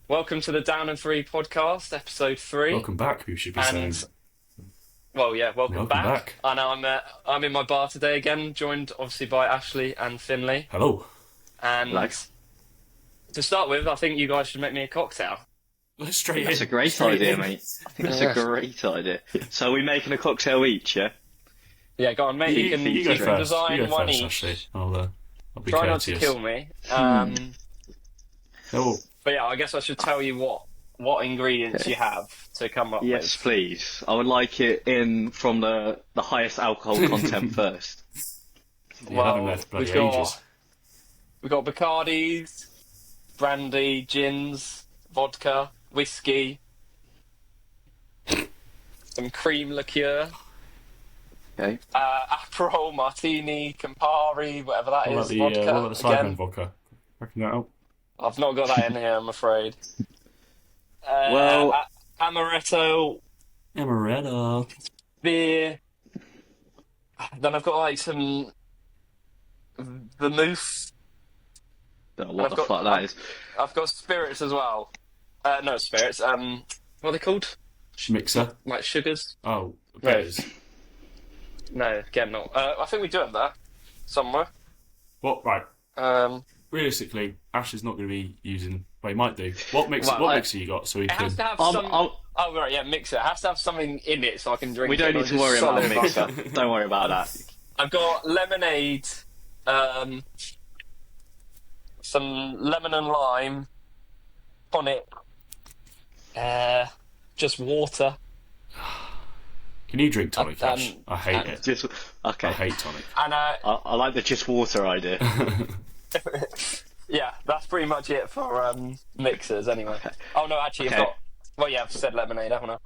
Welcome to the Down and Three podcast, episode 3. Welcome back, we should be saying. And well, yeah, welcome back. And I'm in my bar today again, joined obviously by Ashley and Finley. Hello. And Hello. to start with, I think you guys should make me a cocktail. Straight That's in. a great Straight idea, in. mate. I think that's Yeah. a great idea. So are we making a cocktail each, yeah? Yeah, go on, mate. You You go can first. design You go one first, each. Ashley. I'll be Try not to courteous. kill me. Oh, But yeah, I guess I should tell you what ingredients you have to come up Yes, with. please. I would like it in from the highest alcohol content first. you haven't left bloody we've got ages. we've got Bacardis, brandy, gins, vodka, whiskey, some cream liqueur, Okay. Aperol, Martini, Campari, whatever that What is, about vodka. the Sidemen Again, vodka? Reckon that out? I've not got that in here, I'm afraid. Well- Amaretto, Amaretto. beer. Then I've got like some vermouth. Don't know what I've the got- fuck that is. I've got spirits as well. No spirits. What are they called? Schmixer. Like sugars? Oh, bears. No, again not. I think we do have that somewhere. What? Right. Um, Realistically, Ash is not going to be using. Well, he might do. What Well, mixer you got? So he it has can. to have I'm- some. I'm- Oh right, yeah, mixer. It has to have something in it so I can drink. We it, don't not need to just worry about a solid mixer. vodka. Don't worry about that. I've got lemonade, some lemon and lime, tonic, just water, Can you drink tonic, Ash? I hate and- it. Just okay. I hate tonic. and I like the just water idea. yeah, that's pretty much it for mixers anyway. Oh no, actually, Okay. I've got. Well, yeah, I've said lemonade, haven't I?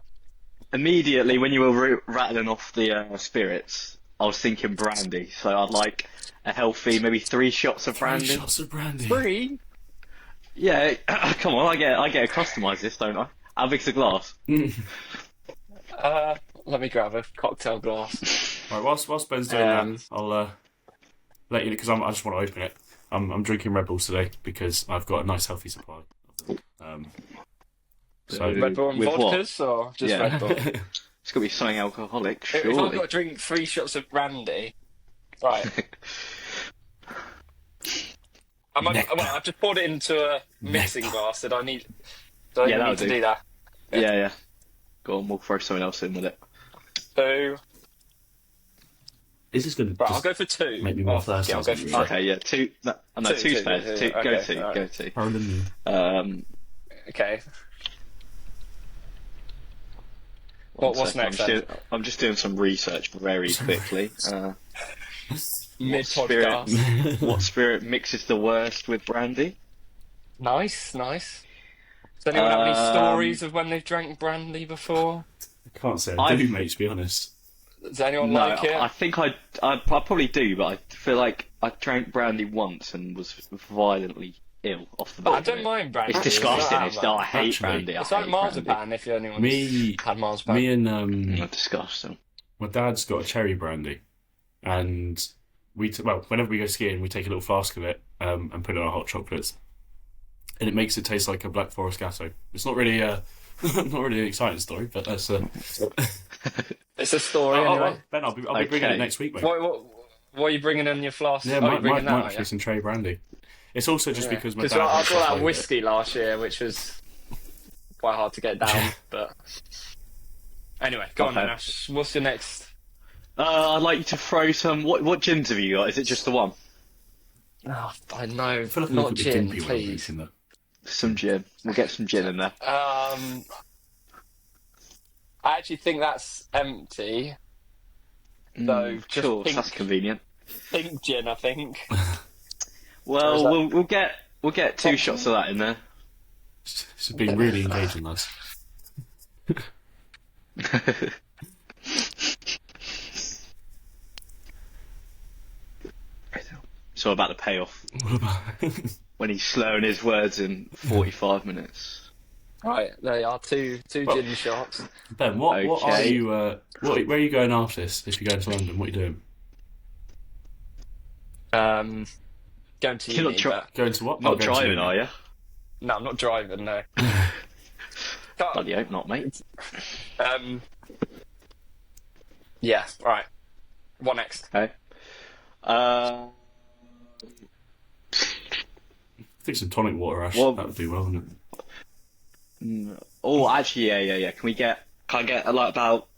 Immediately when you were rattling off the spirits, I was thinking brandy. So I'd like a healthy, maybe 3 shots of 3 brandy. shots of brandy. 3. Yeah, come on, I get to customise this, don't I? How big's the glass? Let me grab a cocktail glass. Right, whilst Ben's doing that, I'll let you know because I just want to open it. I'm drinking Red Bulls today because I've got a nice healthy supply. So Red Bull and With what? vodkas or just Yeah. Red Bull? It's got to be something alcoholic, If I've surely. got to drink 3 shots of brandy, right? I've just poured it into a mixing glass. Did I need? Do I Yeah, even that'll need to do. do that? Yeah. Go on, we'll throw something else in with it. 2. is this going Right, to I'll go for 2. make me more thirsty? Yeah, I'll go for 3. Okay, yeah, 2. No, Two, two's fair. two, Go okay, 2, alright. go 2. Pardon me. Okay. One What's second, next then? I'm just doing some research very quickly. Mid spirit? podcast. What spirit mixes the worst with brandy? Nice. Does anyone have any Um, stories of when they've drank brandy before? I can't say I do, mate, to be honest. Does anyone No, like it? I think I probably do, but I feel like I drank brandy once and was violently ill off the back. I of don't it. mind brandy. It's disgusting. It's I hate Actually, brandy. It's I like hate marzipan if anyone's Me- had marzipan. Me and brandy. Disgusting. my dad's got a cherry brandy, and whenever we go skiing, we take a little flask of it and put it in our hot chocolates, and it makes it taste like a Black Forest Gatto. It's not really not really an exciting story, but that's It's a story anyway. Ben, I'll be bringing Okay. it next week, mate. What are you bringing in your flask? Yeah, Oh, might you're bringing that, actually some cherry brandy. It's also just because my Because dad. I has got stuff that like whiskey last year, which was quite hard to get down. But anyway, go on Okay. then, Ash. What's your next? I'd like you to throw some. What gins have you got? Is it just the one? Oh, I know, I feel like I'm not looking at gin, Gimpy when I'm please. drinking that. Some gin. We'll get some gin in there. I actually think that's empty. So just Cool, pink, that's convenient. pink gin, I think. Well, Or is that- we'll get 2 shots of that in there. It's been really engaging, lads. It's all about the payoff What about? when he's slurring his words in 45 minutes. Right, there you are, two gin shots. Ben, what are Okay. you? Where are you going after this? If you're going to London, what are you doing? Going to You're uni, not try- but Going to what? Not going to driving, uni. are you? No, I'm not driving. No. Bloody hope not, mate. Um. Yeah. Right. What next? Okay. I think some tonic water, Ash. Well- That would do well, wouldn't it? Oh, actually, yeah. Can I get like about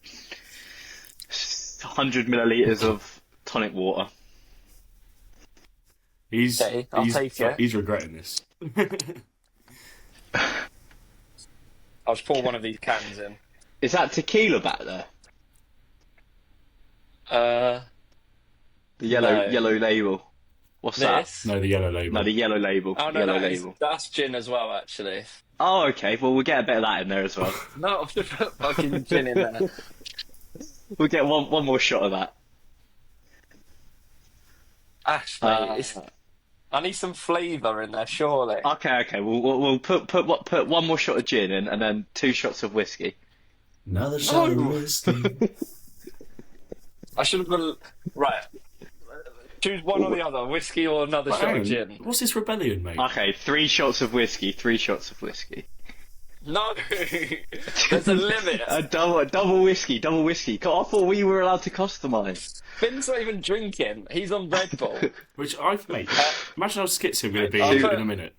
100 milliliters of tonic water? Okay, I'll take it. He's regretting this. I'll just pour one of these cans in. Is that tequila back there? The No. yellow label. What's that? This? No, the yellow label. No, the yellow label. Oh no, Yellow that's, label. that's gin as well, actually. Oh, okay. Well, we'll get a bit of that in there as well. No, I've just put fucking gin in there. We'll get one more shot of that. Ash, mate, I need some flavour in there, surely. Okay. We'll put one more shot of gin in, and then 2 shots of whiskey. Another shot of whiskey. I should have put... Right. Choose one or the other, whiskey or another shot of gin. What's this rebellion, mate? Okay, 3 shots of whiskey. 3 shots of whiskey. No! There's a limit. Double whiskey. God, I thought we were allowed to customise. Finn's not even drinking. He's on Red Bull. Which mate, imagine how skitsy I'm going to be I'll in put- a minute.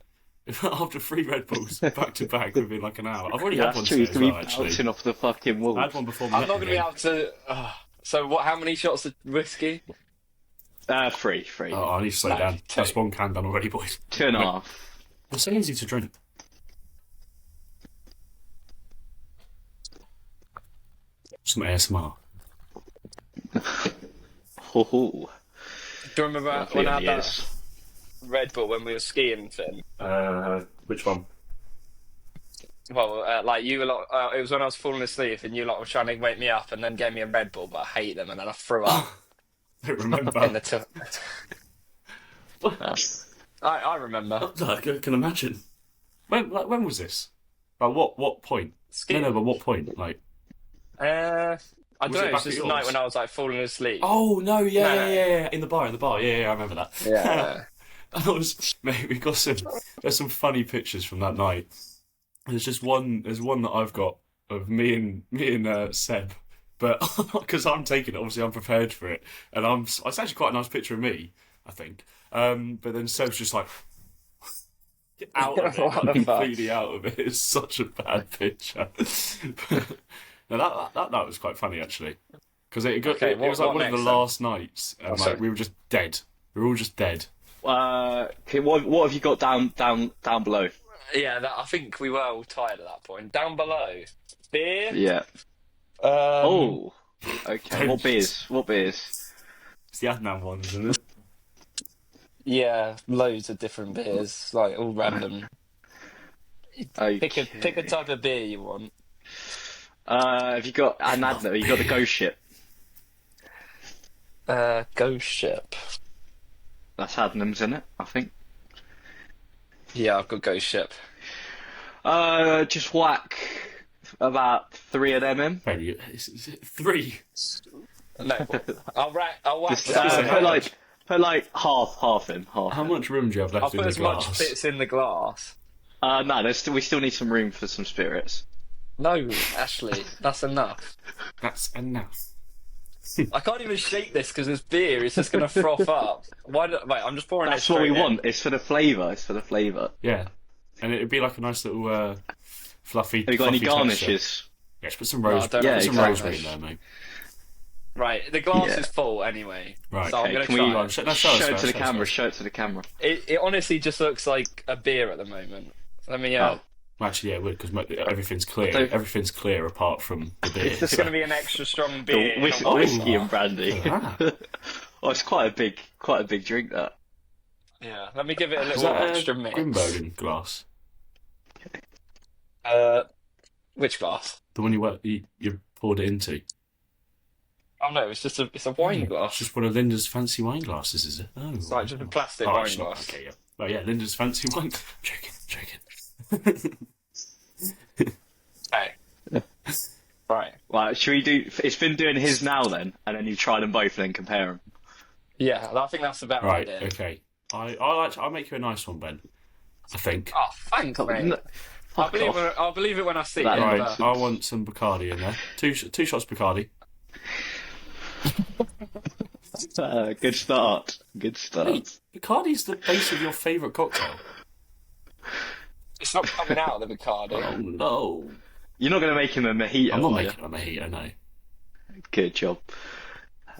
After 3 Red Bulls back to back within like an hour. I've already Yeah, had one that's true. He's today as gonna well, be actually. bouncing off the fucking wall. I had one before. I'm not going to be able to... so what? How many shots of whiskey? 3. Oh, I need to slow down. two. That's 1 can done already, boys. 2.5. It's so easy to drink. Some ASMR. Ho. Do you remember when I had that Red Bull when we were skiing, Finn? Which one? Well, like you were like, it was when I was falling asleep and you lot were trying to wake me up and then gave me a Red Bull, but I hate them and then I threw up I don't remember. in the I remember. I can imagine. When was this? Like what point? Skiing. No, but what point? Like, I don't Was it know. It back was just at a night yours? when I was like falling asleep. oh no, yeah, No, yeah, no. yeah, in the bar, yeah, I remember that. Yeah. Mate, we got there's some funny pictures from that night. There's one that I've got of me and Seb, but because I'm taking it, obviously I'm prepared for it, and it's actually quite a nice picture of me, I think. But then Seb's just like out of What the it, fuck? completely out of it. It's such a bad picture. No, that was quite funny actually, because it Okay, it was like what one of the next, then? last nights, and sorry. like we were just dead. We were all just dead. Okay, what have you got down below? Yeah, I think we were all tired at that point. Down below, beer. Yeah. Okay. What beers? It's the Adnan ones, isn't it? Yeah, loads of different beers, like all random. Okay. Pick a type of beer you want. Have you got Adna? You got the Ghost Ship. Ghost Ship. That's Adnam's in it, I think. Yeah, I've got Ghost Ship. Just whack about 3 of them in. Wait, is it 3? No, I'll whack. Just, put like half in. How much room do you have I'll left in put the as much glass? fits in the glass. No, we still need some room for some spirits. No, Ashley, that's enough. That's enough. I can't even shake this because this beer is just going to froth up. Wait, I'm just pouring That's it what we straight in. want. It's for the flavour. Yeah, and it'd be like a nice little fluffy. Have you got any fluffy garnishes? Texture. Yeah, just put some No, I rose. don't Put have some any rosemary in garnish. there, mate. Right, the glass Yeah. is full anyway. Right, So I'm Okay, going can to we try. No, show us show it first, to the show us camera? first. Show it to the camera. It honestly just looks like a beer at the moment. Let me. Oh. Well, actually, yeah, it would because everything's clear. don't- Everything's clear apart from the beer. It's just going to be an extra strong beer. The in a whiskey wine and brandy. Ah. Oh, it's quite a big drink that. Yeah, let me give it a Is little that extra a mix. Grimbergen glass? Which glass? The one you poured it into? Oh no, it's a wine It's glass. just one of Linda's fancy wine glasses, is it? Oh, It's like just a plastic oh, wine it's not. glass. Okay, yeah. Oh yeah, Linda's fancy wine. Joking. Okay. Right. Right, should we do? It's been doing his now then, and then you try them both and then compare them. Yeah, I think that's the better Right. idea. Okay. I'll make you a nice one, Ben. I think. Oh, thanks, mate. No, fuck off. I'll believe it when I see it. That Right, but- I want some Bacardi in there. Two shots Bacardi. Good start. Good start. Mate, Bacardi's the base of your favourite cocktail. It's not coming out of the Bacardi. Oh no. You're not going to make him a mojito, I'm not are you? making a mojito, no. Good job.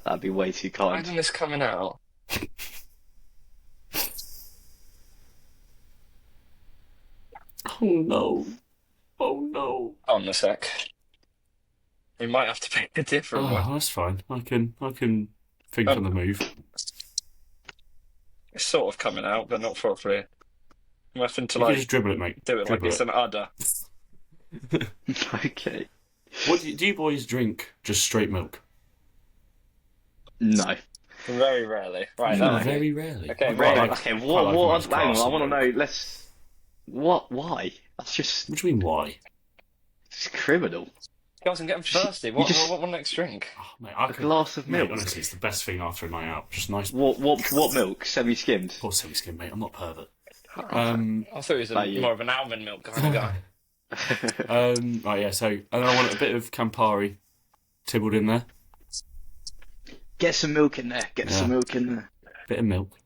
That'd be way too kind. Imagine this coming out. Oh no. Oh no. Hold on a sec. We might have to pick a different Oh, one. that's fine. I can think on the move. It's sort of coming out, but not properly. I'm having to You can like just dribble it, mate. do it like Dribble it's an udder. Okay. What do you boys drink? Just straight milk? No. Very rarely. Right, No, that very rarely. Okay, I right. like- Okay, I like what, nice hang on, glass I of want to milk. know, let's... What, why? That's just, What do you mean, why? it's criminal. Guys, I'm getting thirsty. What, just- what next drink? Oh, mate, I A could, glass of mate, milk. honestly, it's the best thing after a night out. Just nice. What milk? Semi-skimmed? Poor silly skin, mate. I'm not a pervert. I thought it was Like you. more of an almond milk kind of guy. Right, yeah. So, and I want a bit of Campari, tibbled in there. Get some milk in there, get Yeah. some milk in there. Bit of milk.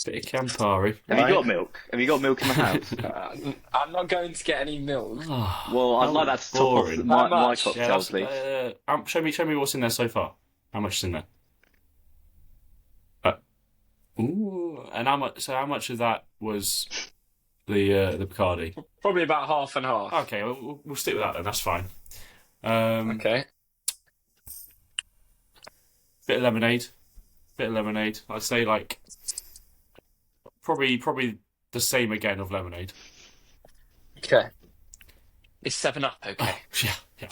Bit of Campari. Have you got milk? Have you got milk in the house? I'm not going to get any milk. Oh, Well, I'd how like that to top off boring. my How much? cocktail, Yeah, please. show me what's in there so far. How much is in there? Ooh, and how much of that was the Bacardi? Probably about half and half. Okay, we'll stick with that then. That's fine. Okay. Bit of lemonade. I'd say like probably the same again of lemonade. Okay. Is 7-Up okay? Yeah.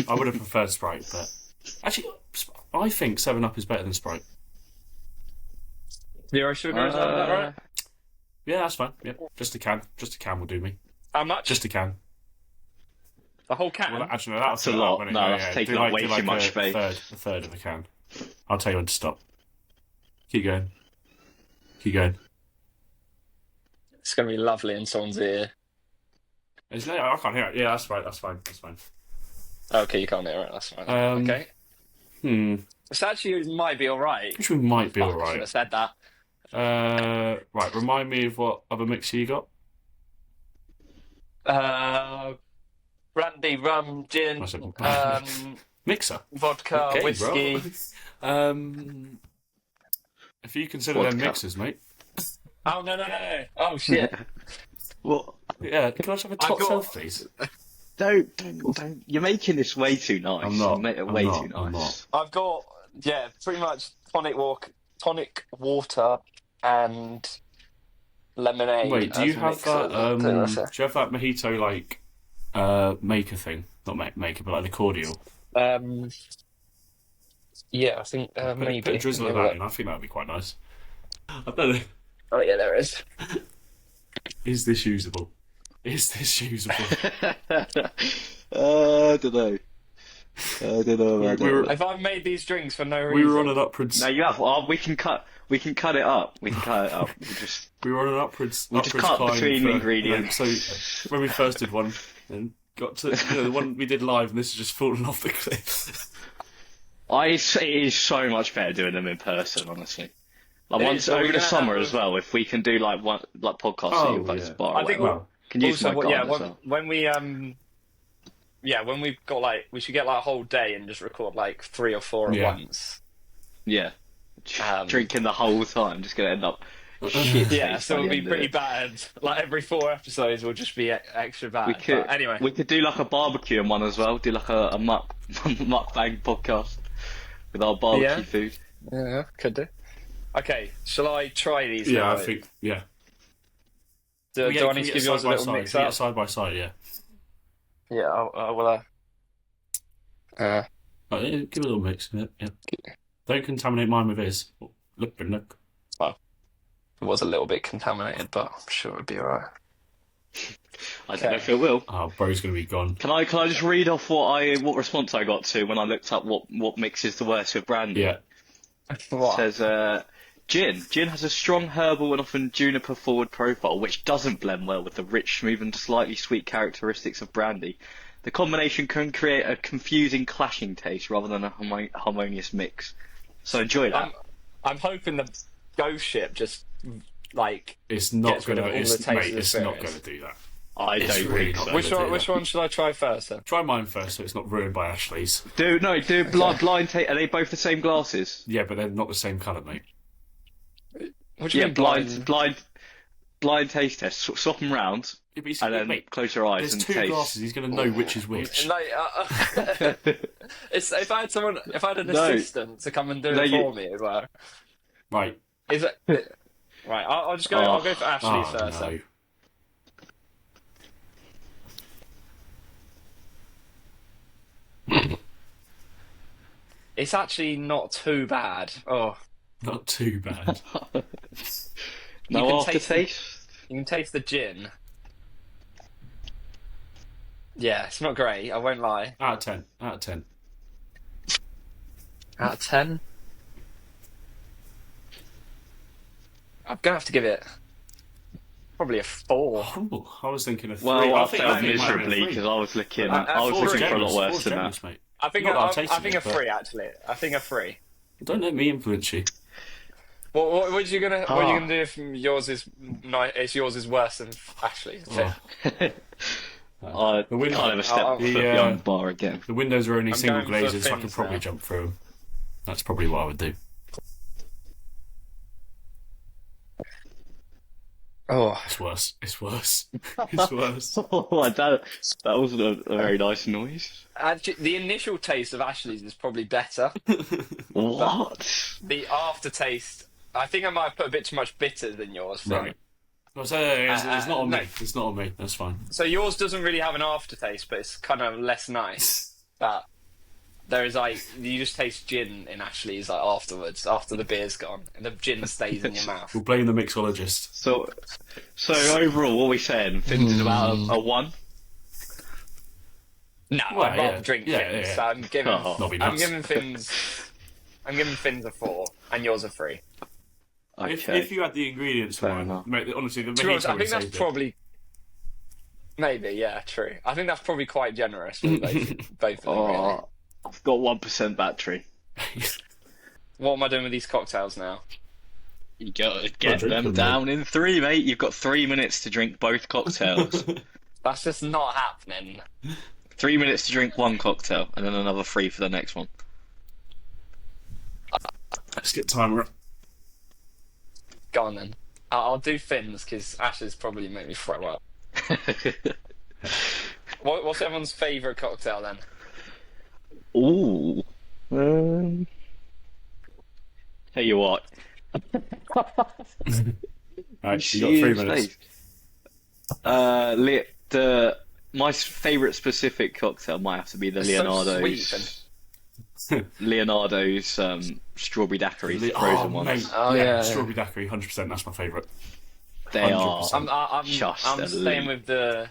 I would have preferred Sprite, but actually, I think 7-Up is better than Sprite. 0 sugar, is that right? Yeah, that's fine. Yeah, just a can. Just a can will do me. How much? Just a can. The whole can? Well, actually, no, that's a lot. wouldn't it? No, Yeah, that's yeah. taking Do up way do too much space. A third of a can. I'll tell you when to stop. Keep going. It's going to be lovely in someone's ear. Is no, I can't hear it. Yeah, that's right. That's fine. Okay, you can't hear it. That's fine. Okay. This actually might be alright. Which one might be I should alright. have said that. Right, remind me of what other mixer you got. Brandy, rum, gin, I said- Mixer. vodka, Okay, whiskey. bro. If you consider them Vodka. mixers, mate. Oh, no. Oh, shit. Well, Yeah, can I just have a top shelf, please? don't. You're making this way too nice. I'm not. You make it I'm way not. too I'm nice. I've got, pretty much tonic water and lemonade. Wait, do as you have mixer. that? Do That's you it. have that mojito like maker thing? Not maker, but like the cordial. Yeah, I think Put, maybe. put a drizzle of Maybe that in. I think that'd be quite nice. I don't know. Oh, yeah, there is. Is this usable? I don't know. about We were- that. If I've made these drinks for no reason. We were on an upwards. No, you have. Oh, we can cut it up. We just. We were on an upwards. We'll just upwards cut climb between for, ingredients. So when we first did one and got to the one we did live, and this has just fallen off the cliff. It is so much better doing them in person, honestly. Like It once is, so over we're the gonna summer have- as well. If we can do like podcasts Oh, at your guys' yeah. bar, or I think whatever. well, Can use my Also, garden as well. when we when we've got like, we should get like a whole day and just record like 3 or 4 at Yeah. once. Yeah, Um, drinking the whole time, just gonna end up shit. Yeah, so it'll by the be end of pretty it. bad. Like every 4 episodes will just be extra bad. We could But anyway, we could do like a barbecue in one as well. Do like a mukbang podcast with our barbecue Yeah. food. yeah, could do. Okay, shall I try these? yeah, now? I think yeah. Do, We do I get- need we to get give yours a side by little side. mix We get up? side by side, yeah. Yeah, I will. Right, yeah, give it a little mix. Yeah, yeah. Don't contaminate mine with his. Look. It was a little bit contaminated, but I'm sure it'll be alright. I don't know if it will. Oh, bro's gonna be gone. Can I just read off what response I got to when I looked up what mix is the worst with brandy? Yeah. What? It says Gin. Gin has a strong herbal and often juniper forward profile, which doesn't blend well with the rich, smooth, and slightly sweet characteristics of brandy. The combination can create a confusing, clashing taste rather than a harmonious mix. So enjoy that. I'm hoping the ghost ship just like It's not gets rid gonna. of all the It's, taste mate, of the it's not spirits. gonna do that. I It's don't really think not so. gonna do that. Which one should I try first then? Try mine first, so it's not ruined by Ashley's. Do blind taste. Are they both the same glasses? Yeah, but they're not the same colour, mate. What do you Yeah, mean blind taste test. Swap them round, Yeah, but and then mate, close your eyes there's and two taste. glasses. He's going to know which is which. Like, if I had an No. assistant to come and do No, it you- for me as well. Right. Is it right? I'll just go. I'll go for Ashley first. No. Then. It's actually not too bad. Oh, Not too bad. No You can taste aftertaste. you can taste the gin. Yeah, it's not great. I won't lie. Out of 10. Out of 10. Out of 10, I'm gonna have to give it probably a 4. Oh, I was thinking of 3. Well, I think failed it might have been miserably 3. because I was looking. Four's I was looking for a generous, lot worse four's than generous, that. mate. I think Not that I've I tasted think it, a but- 3 actually. I think a 3. Don't let me influence you. What are you gonna do if yours is yours is worse than Ashley's? Oh. I The window- can't ever step I'll- foot the, beyond the bar again. The windows are only I'm single going for glazes, so I can fins probably now. jump through them. That's probably what I would do. Oh, It's worse. It's worse. It's worse. Oh, that wasn't a very nice noise. actually, the initial taste of Ashley's is probably better. What? The aftertaste, I think I might have put a bit too much bitter than yours. Finn. Right. Well, so it's not on no. me. It's not on me. That's fine. So yours doesn't really have an aftertaste, but it's kind of less nice. But there is like you just taste gin in Ashley's like afterwards, after the beer's gone, and the gin stays in your mouth. We'll blame the mixologist. So overall, what are we saying? Fins is about a 1. No, Well, I'd rather yeah. drink Yeah, Fins. yeah. So I'm giving Oh. Not be I'm nuts. giving Fins a 4, and yours a 3. Okay. If you had the ingredients for Fair mine, enough. mate, honestly, the To be honest, mojito I think would that's save it. probably maybe true. I think that's probably quite generous for both of them. Really. Oh, I've got 1% battery. What am I doing with these cocktails now? You gotta get drink them them, down in 3, mate. You've got 3 minutes to drink both cocktails. That's just not happening. 3 minutes to drink one cocktail, and then another 3 for the next one. Let's get timer up. Go on then. I'll do Fins because Ashes probably make me throw up. What's everyone's favourite cocktail then? Ooh. Tell you what. Right, you got 3 minutes. My favourite specific cocktail might have to be the It's so Leonardo's. Leonardo's strawberry daiquiris, the Oh, frozen ones. mate. Oh, yeah. Strawberry daiquiri, 100%. That's my favourite. They are. 100%. I'm Just I'm elite. staying with the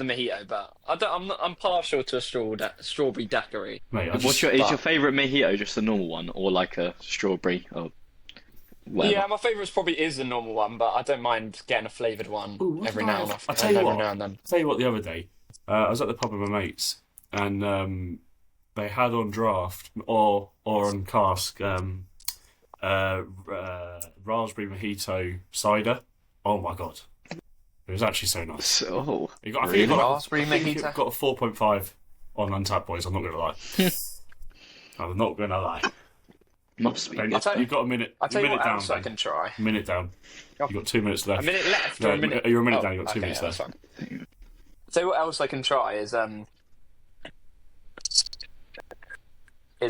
mojito, but I'm partial to a strawberry daiquiri. Mate, I Is just, your favourite mojito just a normal one, or like a strawberry, or whatever? Yeah, my favourite probably is the normal one, but I don't mind getting a flavoured one Ooh, what every did I now and have? I'll tell you every what. now and then. I'll tell you what, the other day, I was at the pub with my mates, and they had on draft, or on cask, raspberry mojito cider. Oh my god. It was actually so nice. So, It got, I think really? it got, Raspberry I think it mojito? got a 4.5 on Untapped Boys, I'm not going to lie. I'm not going to lie. must be. Mate, good. tell you- you've got a minute, I'll tell you minute what down, else I Ben. can try. Minute down. You've got 2 minutes left. A minute left No, or a minute? you're a minute down, you've got 2 okay, minutes that's left. fine. Tell you what else I can try is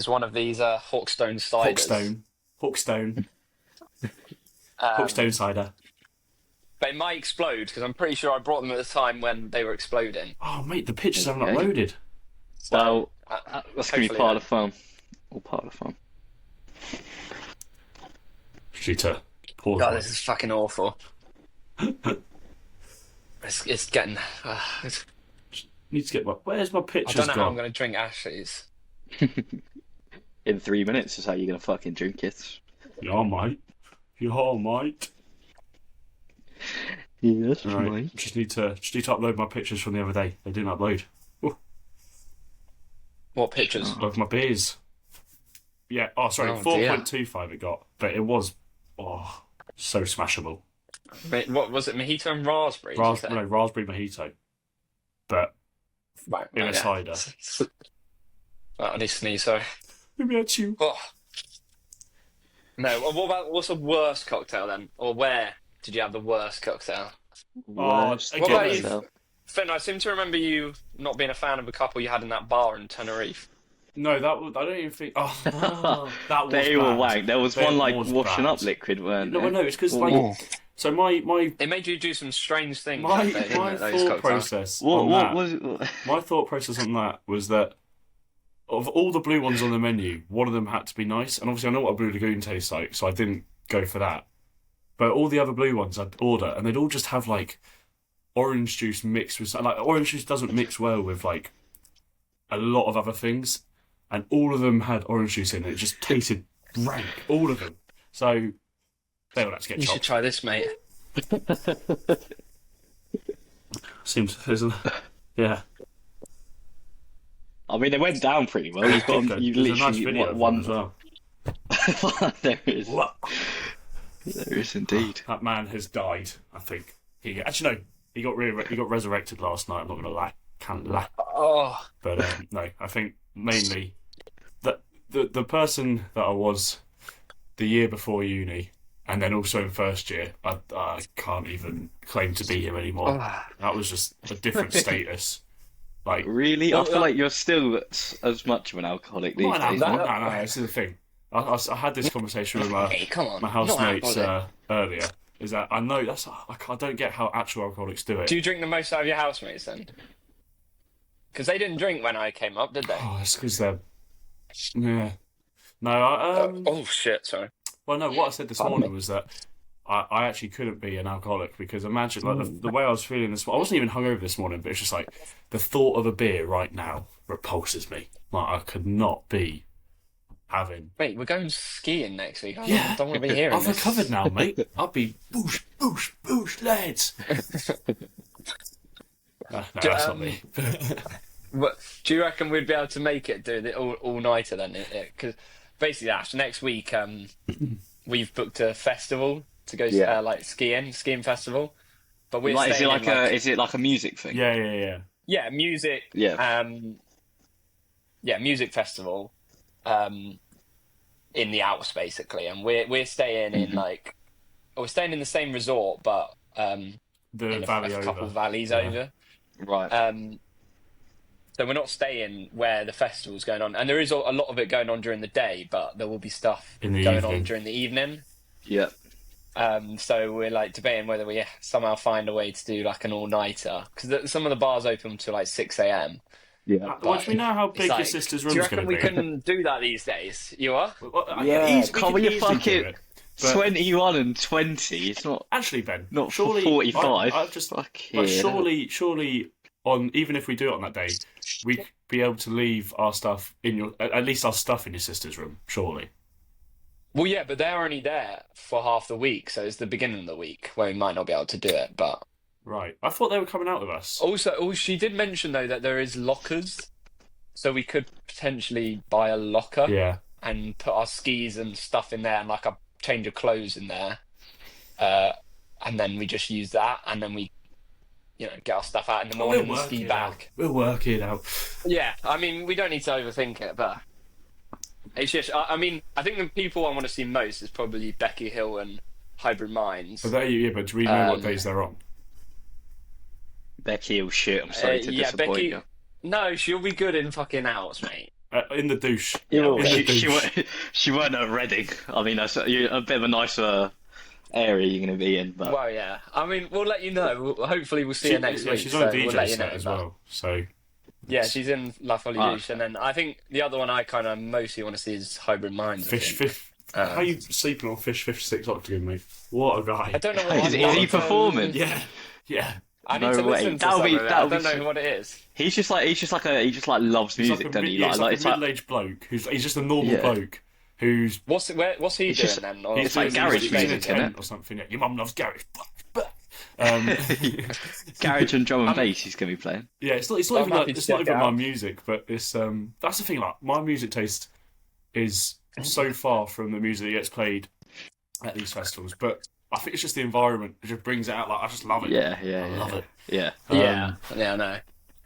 one of these Hawkstone ciders. Hawkstone cider. But it might explode because I'm pretty sure I brought them at the time when they were exploding. Oh, mate, the pictures haven't Okay. uploaded. Well, Uh, that's going to be hopefully part not. of the fun. All part of the fun. Shooter. Pause. God, one. this is fucking awful. It's getting. Need to get my. Where's my I pictures don't know how I'm gone? going to drink Ashley's. In 3 minutes is how you're going to fucking drink it. Yeah, mate. Yeah, mate. Yes, All right. mate. Just need to upload my pictures from the other day. They didn't upload. Ooh, What pictures? of my beers. Yeah. Oh, sorry. Oh, dear. 4.25 it got, but it was so smashable. What was it? Mojito and raspberry? did you say? Raspberry mojito, but Right, in a cider. I need to sneeze. Sorry. Maybe that's you. Oh. No. What's the worst cocktail then? Or where did you have the worst cocktail? Worst again, What about you? cocktail. Finn, I seem to remember you not being a fan of a couple you had in that bar in Tenerife. No, that was. I don't even think. Oh, that was. They were bad. wank. There was That one like was washing bad. up liquid, weren't No, there? no, it's because Ooh. like. So my It made you do some strange things. my didn't my it, those thought cocktails? process What on what that. was it? My thought process on that was that of all the blue ones on the menu, one of them had to be nice, and obviously I know what a Blue Lagoon tastes like, so I didn't go for that. But all the other blue ones I'd order, and they'd all just have like orange juice mixed with like orange juice doesn't mix well with like a lot of other things, and all of them had orange juice in it. It just tasted rank, all of them. So they all had to get You should chopped. try this, mate. Seems, isn't it? Yeah. I mean, they went down pretty well. You've got you There's a nice literally video of one. as well. There is. There is indeed. That man has died. I think actually no. He got resurrected last night. I'm not gonna lie. Can't lie. Oh, But no, I think mainly that the person that I was the year before uni, and then also in first year, I can't even claim to be him anymore. Oh. That was just a different status. Like, Really? Well, I feel like you're still as much of an alcoholic these no, days. no, man. no, this is the thing. I had this conversation with my hey, come on. my Not housemates alcoholic. earlier. Is that I know I don't get how actual alcoholics do it. Do you drink the most out of your housemates then? Because they didn't drink when I came up, did they? Oh, it's because they're yeah. No, Oh shit! Sorry. well, no. What I said this Pardon morning me. was that I actually couldn't be an alcoholic because imagine like the way I was feeling this. I wasn't even hungover this morning, but it's just like the thought of a beer right now repulses me. Like I could not be having. Wait, we're going skiing next week. I Yeah. don't want to be hearing I've this. recovered now, mate. I'll be boosh, boosh, boosh, lads. No, that's not me. What, do you reckon we'd be able to make it do the all nighter then? Because basically, Ash, next week we've booked a festival to go Yeah. like skiing festival. But we're Like, is it staying like in, is it like a music thing? yeah, music Yeah. music festival in the Alps basically, and we're staying in like we're staying in the same resort but The in valley a couple over. valleys Yeah. over. Right. So we're not staying where the festival's going on, and there is a lot of it going on during the day, but there will be stuff In the going evening. on during the evening. Yeah. So we're like debating whether we somehow find a way to do like an all-nighter, because some of the bars open till like 6 a.m. Yeah. Well, do we know how It's big your like, sister's do you room's reckon going we to be? can do that these days? You are? Well, Yeah, we can't could we easily fucking do it. But 21 and 20. It's not actually, Ben, not surely 45. I just Fucking but hell. surely on even if we do it on that day, we'd be able to leave our stuff in your at least our stuff in your sister's room. Surely. Well, yeah, but they're only there for half the week, so it's the beginning of the week where we might not be able to do it. But Right. I thought they were coming out with us. also, she did mention though that there is lockers, so we could potentially buy a locker Yeah. and put our skis and stuff in there and like a change of clothes in there, and then we just use that, and then we, get our stuff out in the morning and ski back. We'll work it out. Yeah, I mean, we don't need to overthink it, but it's just, I mean, I think the people I want to see most is probably Becky Hill and Hybrid Minds. But but do we know what days they're on? Becky will shit. I'm sorry to yeah, disappoint Becky. you. No, she'll be good in fucking Alps, mate. In the douche. Yeah, in the she, douche. she weren't at Reading. I mean, that's a bit of a nicer area you're going to be in. But Well, yeah. I mean, we'll let you know. Hopefully, we'll see her next week. She's on a so DJ we'll let you set know, as but- well. So Yeah, she's in La Folie Ah. Douce, and then I think the other one I kind of mostly want to see is Hybrid Minds. I think. Fish. How are you sleeping on Fish 56 Octagon, mate? What a guy. I don't know what Is he performing? Yeah. I need No to way. listen to That'll some be- of it. I that'll don't be know so- what it is. he just loves He's music, like doesn't he? he's like a It's like middle-aged bloke who's just a normal Yeah. bloke who's What's he doing just- then? Or it's like like garage he's in a music, isn't tent it? or something. Yeah, your mum loves garage. Um, Garage and drum and bass he's going to be playing. yeah, it's not I'm even happy to it's not check even it my out. music, but it's that's the thing. Like my music taste is so far from the music that gets played at these festivals, but I think it's just the environment. It just brings it out. Like I just love it. I love it. Yeah. Yeah, no.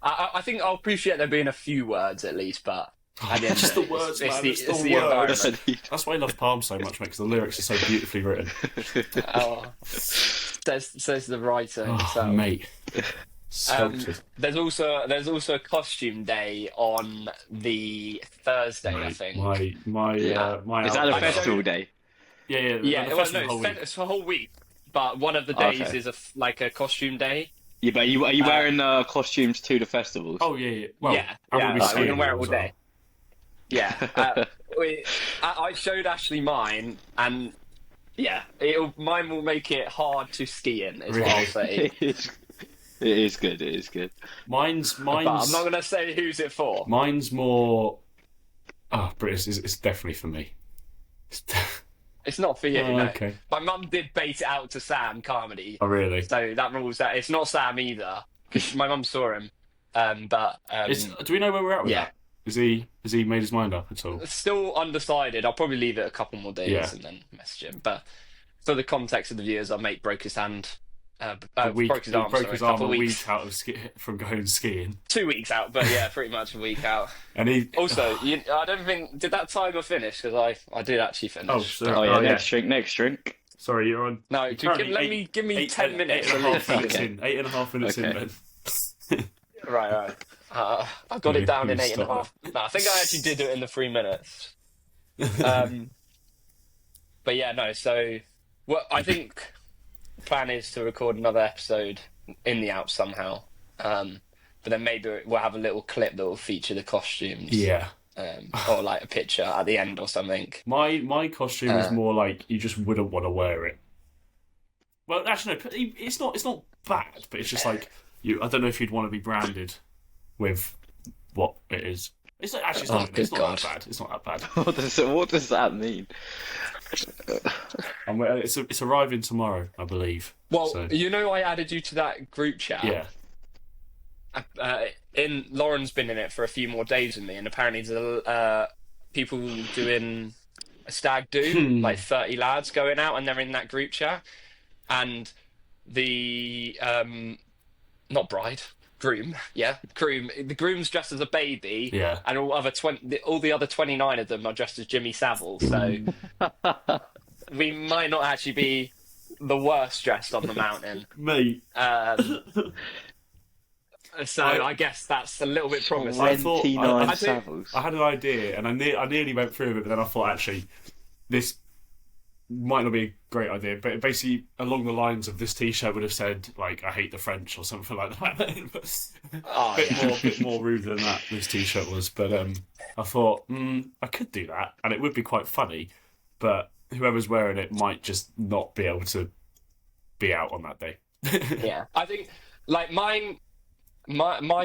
I think I'll appreciate there being a few words at least, but at the end Just of the it, words, it's man. the, It's it's the the words. environment. That's why I love Palm so much, mate, because the lyrics are so beautifully written. Oh, says the writer Oh, himself. mate. Sculpted. There's also a costume day on the Thursday, I Mate, think. my Is that a outfit- festival day? Yeah, Yeah, the well, festival no, whole week. it's a whole week, but one of the days Okay. is like a costume day. Yeah, but are you wearing costumes to the festivals? Oh yeah. Well, Yeah, I'm gonna be like, we're skiing gonna wear it all as well. day. Yeah, I showed Ashley mine, and yeah, mine will make it hard to ski in, is what I'll Really? say. It is good. It is good. Mine's But I'm not gonna say who's it for. mine's more. Oh, but it's definitely for me. It's not for you. Oh, No. okay. My mum did bait it out to Sam Carmody, Oh really? so that rules that. It's not Sam either, because my mum saw him. But Do we know where we're at with yeah. that? Has he made his mind up at all? Still undecided. I'll probably leave it a couple more days Yeah. and then message him. But for the context of the viewers, our mate broke his hand. Broke his arm sorry, a couple of week weeks. out from going skiing, 2 weeks out, but yeah, pretty much a week out. and he Also, I don't think did that timer finish because I did actually finish. Oh, sorry. Oh yeah, Oh, yeah. next drink. Sorry, you're on. No, Apparently give me 10 minutes. 8.5 minutes Okay. in. 8.5 minutes in, Okay. Ben. Right. I got No, it down in please 8.5. No, I think I actually did it in the 3 minutes. But yeah, no. So, I think the plan is to record another episode in the Alps somehow. But then maybe we'll have a little clip that will feature the costumes. Yeah. Or like a picture at the end or something. My costume is more like you just wouldn't want to wear it. Well, actually, no. It's not bad, but it's just like you. I don't know if you'd want to be branded with what it is. It's like, actually it's not God. that bad. It's not that bad. What does that mean? It's arriving tomorrow, I believe. Well, So, I added you to that group chat. yeah. Lauren's been in it for a few more days with me, and apparently there's people doing a stag do, like 30 lads going out, and they're in that group chat. And the not bride, groom, the groom's dressed as a baby, Yeah. and all the other 29 of them are dressed as Jimmy Savile. So we might not actually be the worst dressed on the mountain. Mate. So I guess that's a little bit promising. I thought 29 I Savills. had an idea, and I nearly went through with it, but then I thought actually this might not be a great idea. But basically, along the lines of this T-shirt would have said like "I hate the French" or something like that. Oh, bit more rude than that. This T-shirt was, but I thought I could do that, and it would be quite funny. But whoever's wearing it might just not be able to be out on that day. yeah. I think like my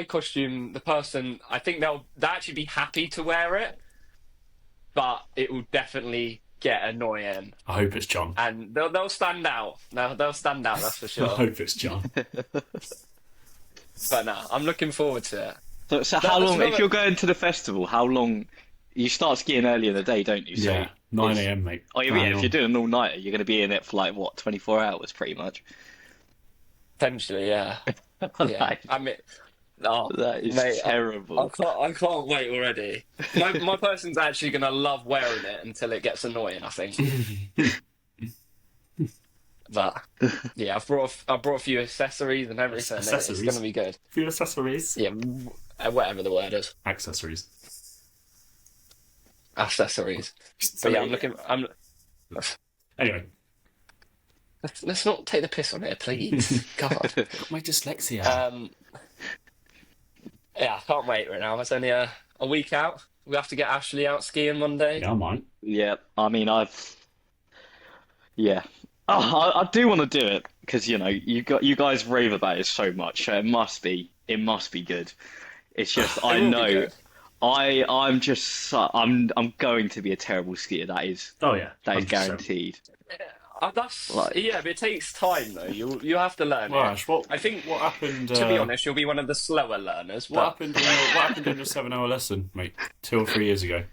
costume, the person, I think they'll actually be happy to wear it, but it will definitely get annoying, I hope it's John. and they'll stand out. They'll stand out, that's for I sure. hope it's John. But no, I'm looking forward to it. So how long? that's If you're going to the festival, how long? You start skiing early in the day, don't you? So Yeah, 9 a.m. mate. Oh yeah, if you're doing an all-nighter, you're going to be in it for like what, 24 hours, pretty much. Potentially, yeah. Yeah. I mean, That is mate, terrible. I can't wait already. My person's actually gonna love wearing it until it gets annoying, I think. But yeah, I brought a few accessories and everything. Accessories? It's gonna be good. Few accessories. Yeah, whatever the word is, Accessories. accessories. But yeah, I'm. Anyway, Let's not take the piss on it, please. God. my dyslexia. Yeah, I can't wait right now. It's only a week out. We have to get Ashley out skiing Monday. Yeah, mine. Yeah, I mean, yeah. Oh, I do want to do it because you guys rave about it so much. So it must be good. It's just It will be good. I'm going to be a terrible skier. Oh yeah, That is 100%. guaranteed. That's Like, yeah, but it takes time though. You have to learn Well, it. Ash, what I think, what happened? to be honest, you'll be one of the slower learners. What But happened in your What happened in your 7 hour lesson, mate? 2 or 3 years ago.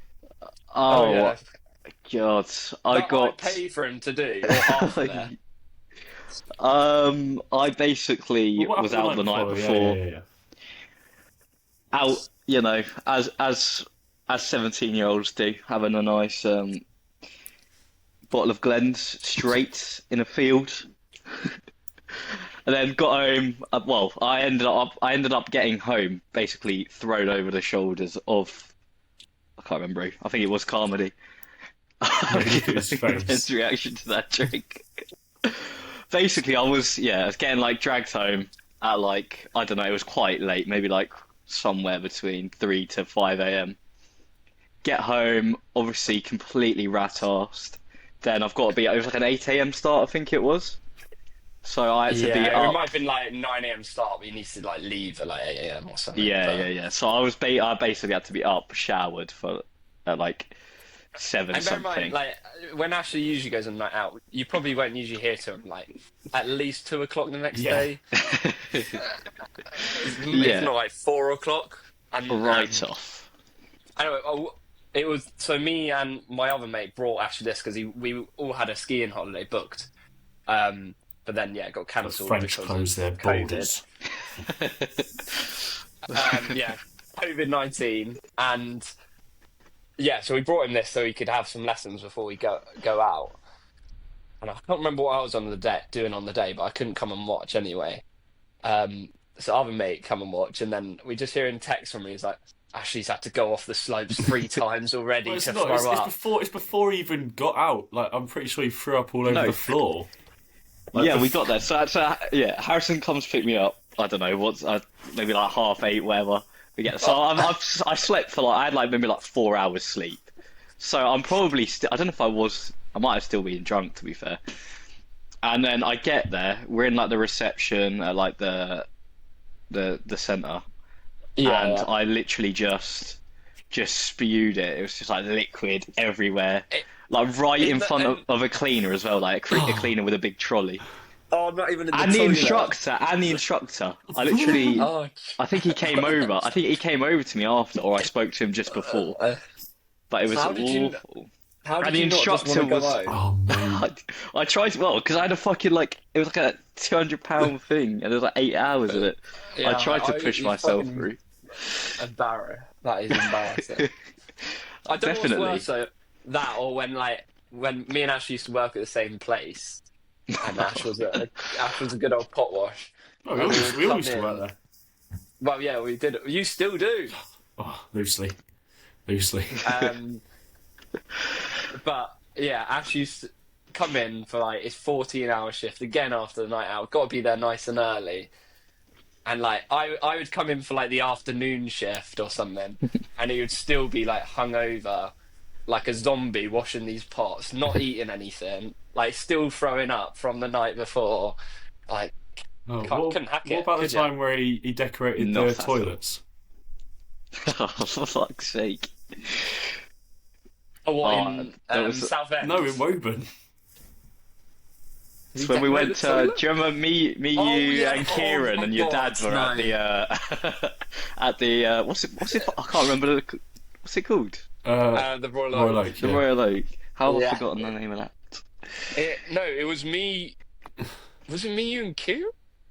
oh yeah, oh God, I that I got. pay for him to do or half of it. I basically Well, what was happened the out the night night before? Yeah, yeah, before, yeah, yeah. out, as 17-year-olds do, having a nice bottle of Glens straight in a field, and then got home. Well, I ended up getting home basically thrown over the shoulders of, I can't remember who. I think it was Carmody. Yeah, look at his His face. reaction to that drink. Basically, I was getting like dragged home at like, I don't know, it was quite late, maybe like somewhere between 3 to 5 a.m. Get home, obviously completely rat-arsed. Then I've got to be, it was like an 8 a.m. start, I think it was. So I had to be Yeah, it might up. have been like 9 a.m. start, but you need to like leave at like 8 a.m. or something. Yeah, yeah, But yeah. So I basically had to be up, showered for like 7 and bear in mind, something. like when Ashley usually goes on a night out, you probably won't usually hear to him like at least 2 o'clock the next Yeah. day, if Yeah, not like 4 o'clock. And right off. anyway, it was so me and my other mate brought Ashley this because we all had a skiing holiday booked. But then yeah, it got The cancelled French because closed their of COVID. borders. Yeah, COVID-19, and yeah, so we brought him this so he could have some lessons before we go out. And I can't remember what I was on the doing on the day, but I couldn't come and watch anyway. So other mate come and watch, and then we just hear him text from me. He's like, Ashley's had to go off the slopes 3 times already Well, it's to not. throw It's up. before he even got out. Like I'm pretty sure he threw up all over No. the floor. Like, Yeah, we got there. So yeah, Harrison comes to pick me up. I don't know what's maybe like 8:30, whatever. We get so I slept for like I had like maybe like 4 hours sleep. So I'm probably still. I don't know if I might have still been drunk to be fair. And then I get there. We're in like the reception at like the center, and Yeah, I literally just spewed it. It was just like liquid everywhere. It- Like right in in front the, of a cleaner as well, like a cleaner with a big trolley. oh, not even in the And the toilet. instructor, and the instructor. I literally, Oh, I think he came over. I think he came over to me after, or I spoke to him just before. But it was how did you? awful. How did And the you not just instructor want to go was- home? Oh man. I tried to, well, because I had a fucking like, it was like a 200-pound thing, and there was like 8 hours of it. I tried to push you myself fucking through. That is embarrassing. I don't know Definitely. what's worse though, that or when me and Ash used to work at the same place, and Ash was a good old pot wash. Oh, we all used to work there. Well, yeah, we did. You still do. Oh, loosely. Um, but yeah, Ash used to come in for like his 14-hour shift again after the night out. Got to be there nice and early. And like I would come in for like the afternoon shift or something, and he would still be like hungover, like a zombie, washing these pots, not eating anything, like still throwing up from the night before. Like Oh, couldn't hack what it, about the could ya? time where he decorated Not the at all. toilets? Oh, for fuck's sake. Oh, what Oh, in that was- Southend? No, in Woburn. It's when we went to, do you remember me, Oh, you yeah. and Oh, Kieran my and your God, dad were no. at the, at the, what's it, I can't remember, what's it called? The Royal Royal Oak. Oak, The yeah. Royal Oak. How have I Yeah. forgotten the name of that? No, it was me. Was it me, you, and Kieran?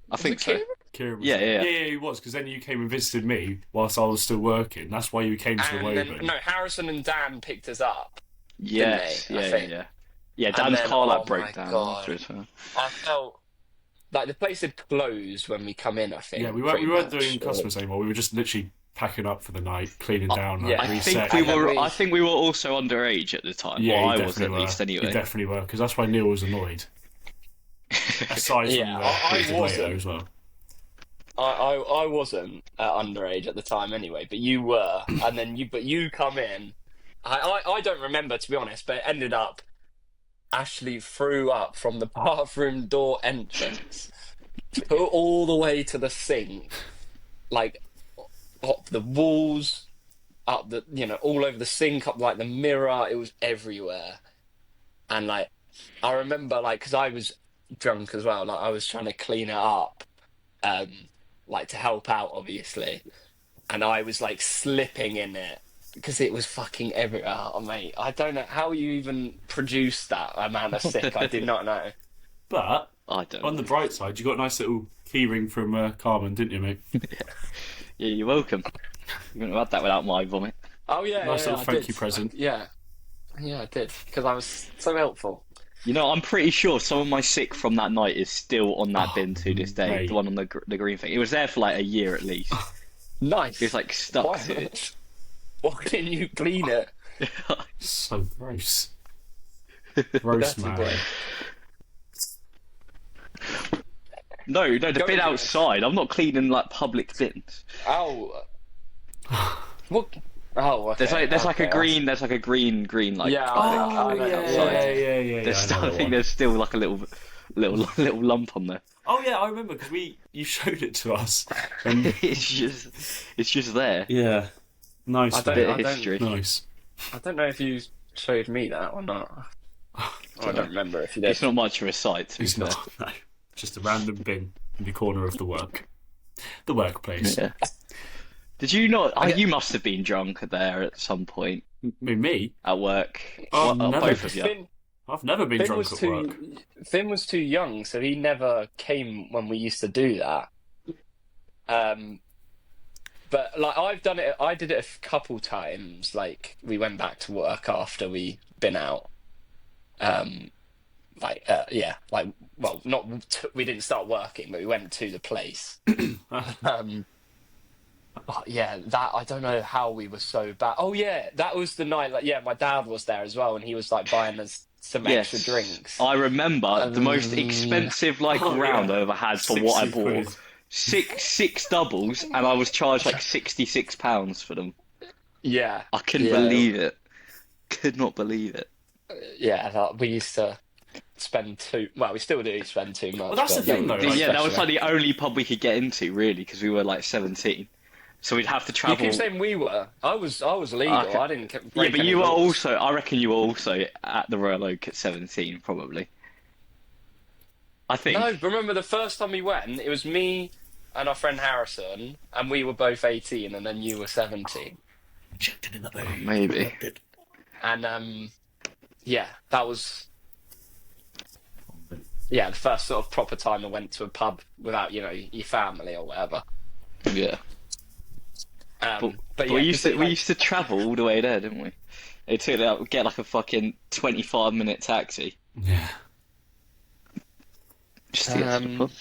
I think so. Kieran was Yeah, there. yeah. He was, because then you came and visited me whilst I was still working. That's why you came to the And Woburn. then, no, Harrison and Dan picked us up. Yes, they? I yeah, think. yeah. Yeah, And Dan's then, car oh like my broke down God. after as well. I felt like the place had closed when we come in, I think. Yeah, we pretty weren't much. doing customers anymore. We were just literally packing up for the night, cleaning down, like, yeah. I reset. think we And then were. I think we were also underage at the time. Yeah, Well, you I was at definitely least were. anyway. You definitely were, because that's why Neil was annoyed. Aside from Yeah, the I later wasn't. as well. I wasn't underage at the time anyway, but you were, and then you come in. I don't remember, to be honest, but it ended up Ashley threw up from the bathroom door entrance, all the way to the sink, like up the walls, up the, all over the sink, up like the mirror. It was everywhere. And like, I remember like, because I was drunk as well, like I was trying to clean it up, like to help out, obviously. And I was like slipping in it because it was fucking everywhere. Oh, mate, I don't know how you even produced that amount of sick. I did not know. But I don't on the bright side, you got a nice little keyring from Carmen, didn't you, mate? Yeah, you're welcome. You wouldn't have had that without my vomit. Oh yeah, Nice little I thank did. you present. Yeah, I did because I was so helpful. You know, I'm pretty sure some of my sick from that night is still on that bin to this day. mate. The one on the green thing. It was there for like a year at least. Nice. It's like stuck Why, to it. why didn't you clean it? So gross. Gross, Dirty man. boy. No, the Go bin into it. outside. I'm not cleaning like public bins. Oh. What? Oh, okay. There's like a okay. green. There's like a green like. Yeah, Oh, I know yeah, outside. yeah. There's I still, know I that think one. there's still like a little lump on there. Oh yeah, I remember because you showed it to us. And It's just there. yeah, nice. I don't- Bit mate. of history. Nice. I don't know if you showed me that or not. I don't remember if you did. It's not much of a sight. To be It's fair. not. No. Just a random bin in the corner of the workplace. Yeah. Did you not? I- You must have been drunk there at some point Me? at work. Oh, What, never. both of you. Finn, I've never been Finn drunk was at work. Finn was too young, so he never came when we used to do that. But like I've done it. I did it a couple times. Like we went back to work after we been out. Like well, we didn't start working, but we went to the place. But yeah, that I don't know how we were so bad. Oh yeah, that was the night. Like my dad was there as well, and he was like buying us some extra drinks. I remember the most expensive round I ever had for what I 60 bought. quid. Six doubles, and I was charged like £66 for them. Yeah, I couldn't Yeah. believe it. Could not believe it. yeah. Like, we used to spend too. Well, we still do spend too much. Well, that's the but thing, though, like- Yeah, that was especially- like the only pub we could get into, really, because we were like 17. So we'd have to You travel. keep saying we were. I was legal. Okay. I didn't. Yeah, break but any you were rules. also. I reckon you were also at the Royal Oak at 17, probably. I think. No, remember the first time we went? It was me and our friend Harrison, and we were both 18, and then you were 17. Checked it in the Maybe. And yeah, that was the first sort of proper time I went to a pub without your family or whatever. Yeah. But But yeah, we used 'cause to travel all the way there, didn't we? It took that get like a fucking 25-minute taxi Yeah. just to get to the pub.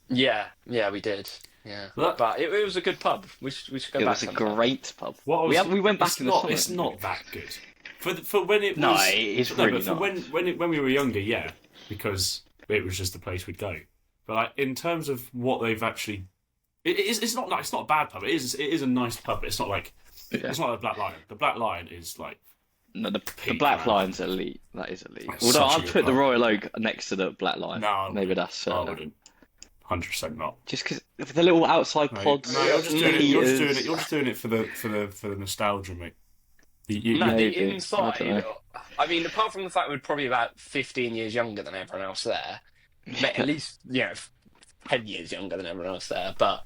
yeah, we did. Yeah, Well, but it was a good pub. We should go It back. was a sometime. great pub. What I was- We went back it's in the not, summer. It's not that good. For when it was. No, it's no, really but for not. when we were younger, yeah, because it was just the place we'd go. But like in terms of what they've actually, it's not like it's not a bad pub. It is a nice pub. But it's not like Yeah. it's not a Black Lion. The Black Lion is like No, the Peak, Black man. Lion's elite. That is elite. That's Although such a I'd good put the pub. Royal Oak next to the Black Lion. no, I Maybe wouldn't. that's I wouldn't. 100% not. just because of the little outside Mate, pods. no, you're just doing it. heaters. You're just doing it for the nostalgia, mate. No, Maybe. the I inside. don't know. I mean, apart from the fact we're probably about 15 years younger than everyone else there, at least 10 years younger than everyone else there. But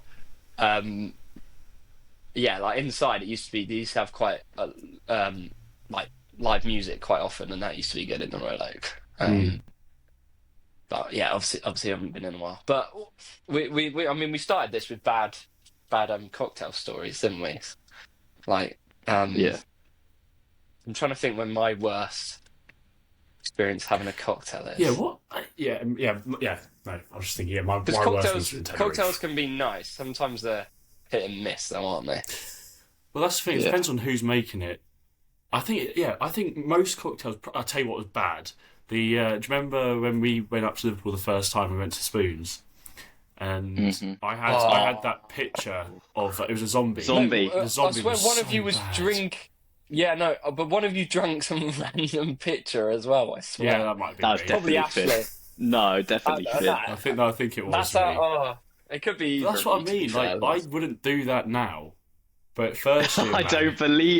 yeah, like inside, they used to have quite like live music quite often, and that used to be good in the Royal Oak. But yeah, obviously, I haven't been in a while. But we started this with bad cocktail stories, didn't we? Like, Yeah. I'm trying to think when my worst experience having a cocktail is. Yeah, what? Yeah. No, I was just thinking. Yeah, my Because worst was in Tenerife. cocktails can be nice. Sometimes they're hit and miss, though, aren't they? Well, that's the thing. It Yeah. depends on who's making it. I think most cocktails. I'll tell you what was bad. Do you remember when we went up to Liverpool the first time? We went to Spoons, and I had that picture of it was a zombie. Zombie. The I zombie swear was one of so you was bad. drink. Yeah, no, but one of you drank some random picture as well. I swear. Yeah, that might be That was me. Probably definitely Ashley. Finn. No, definitely Uh, Finn. that- I think it was That's me. it could be. That's either what I of you, to be mean. fair. Like, I wouldn't do that now. But first year, I man, don't believe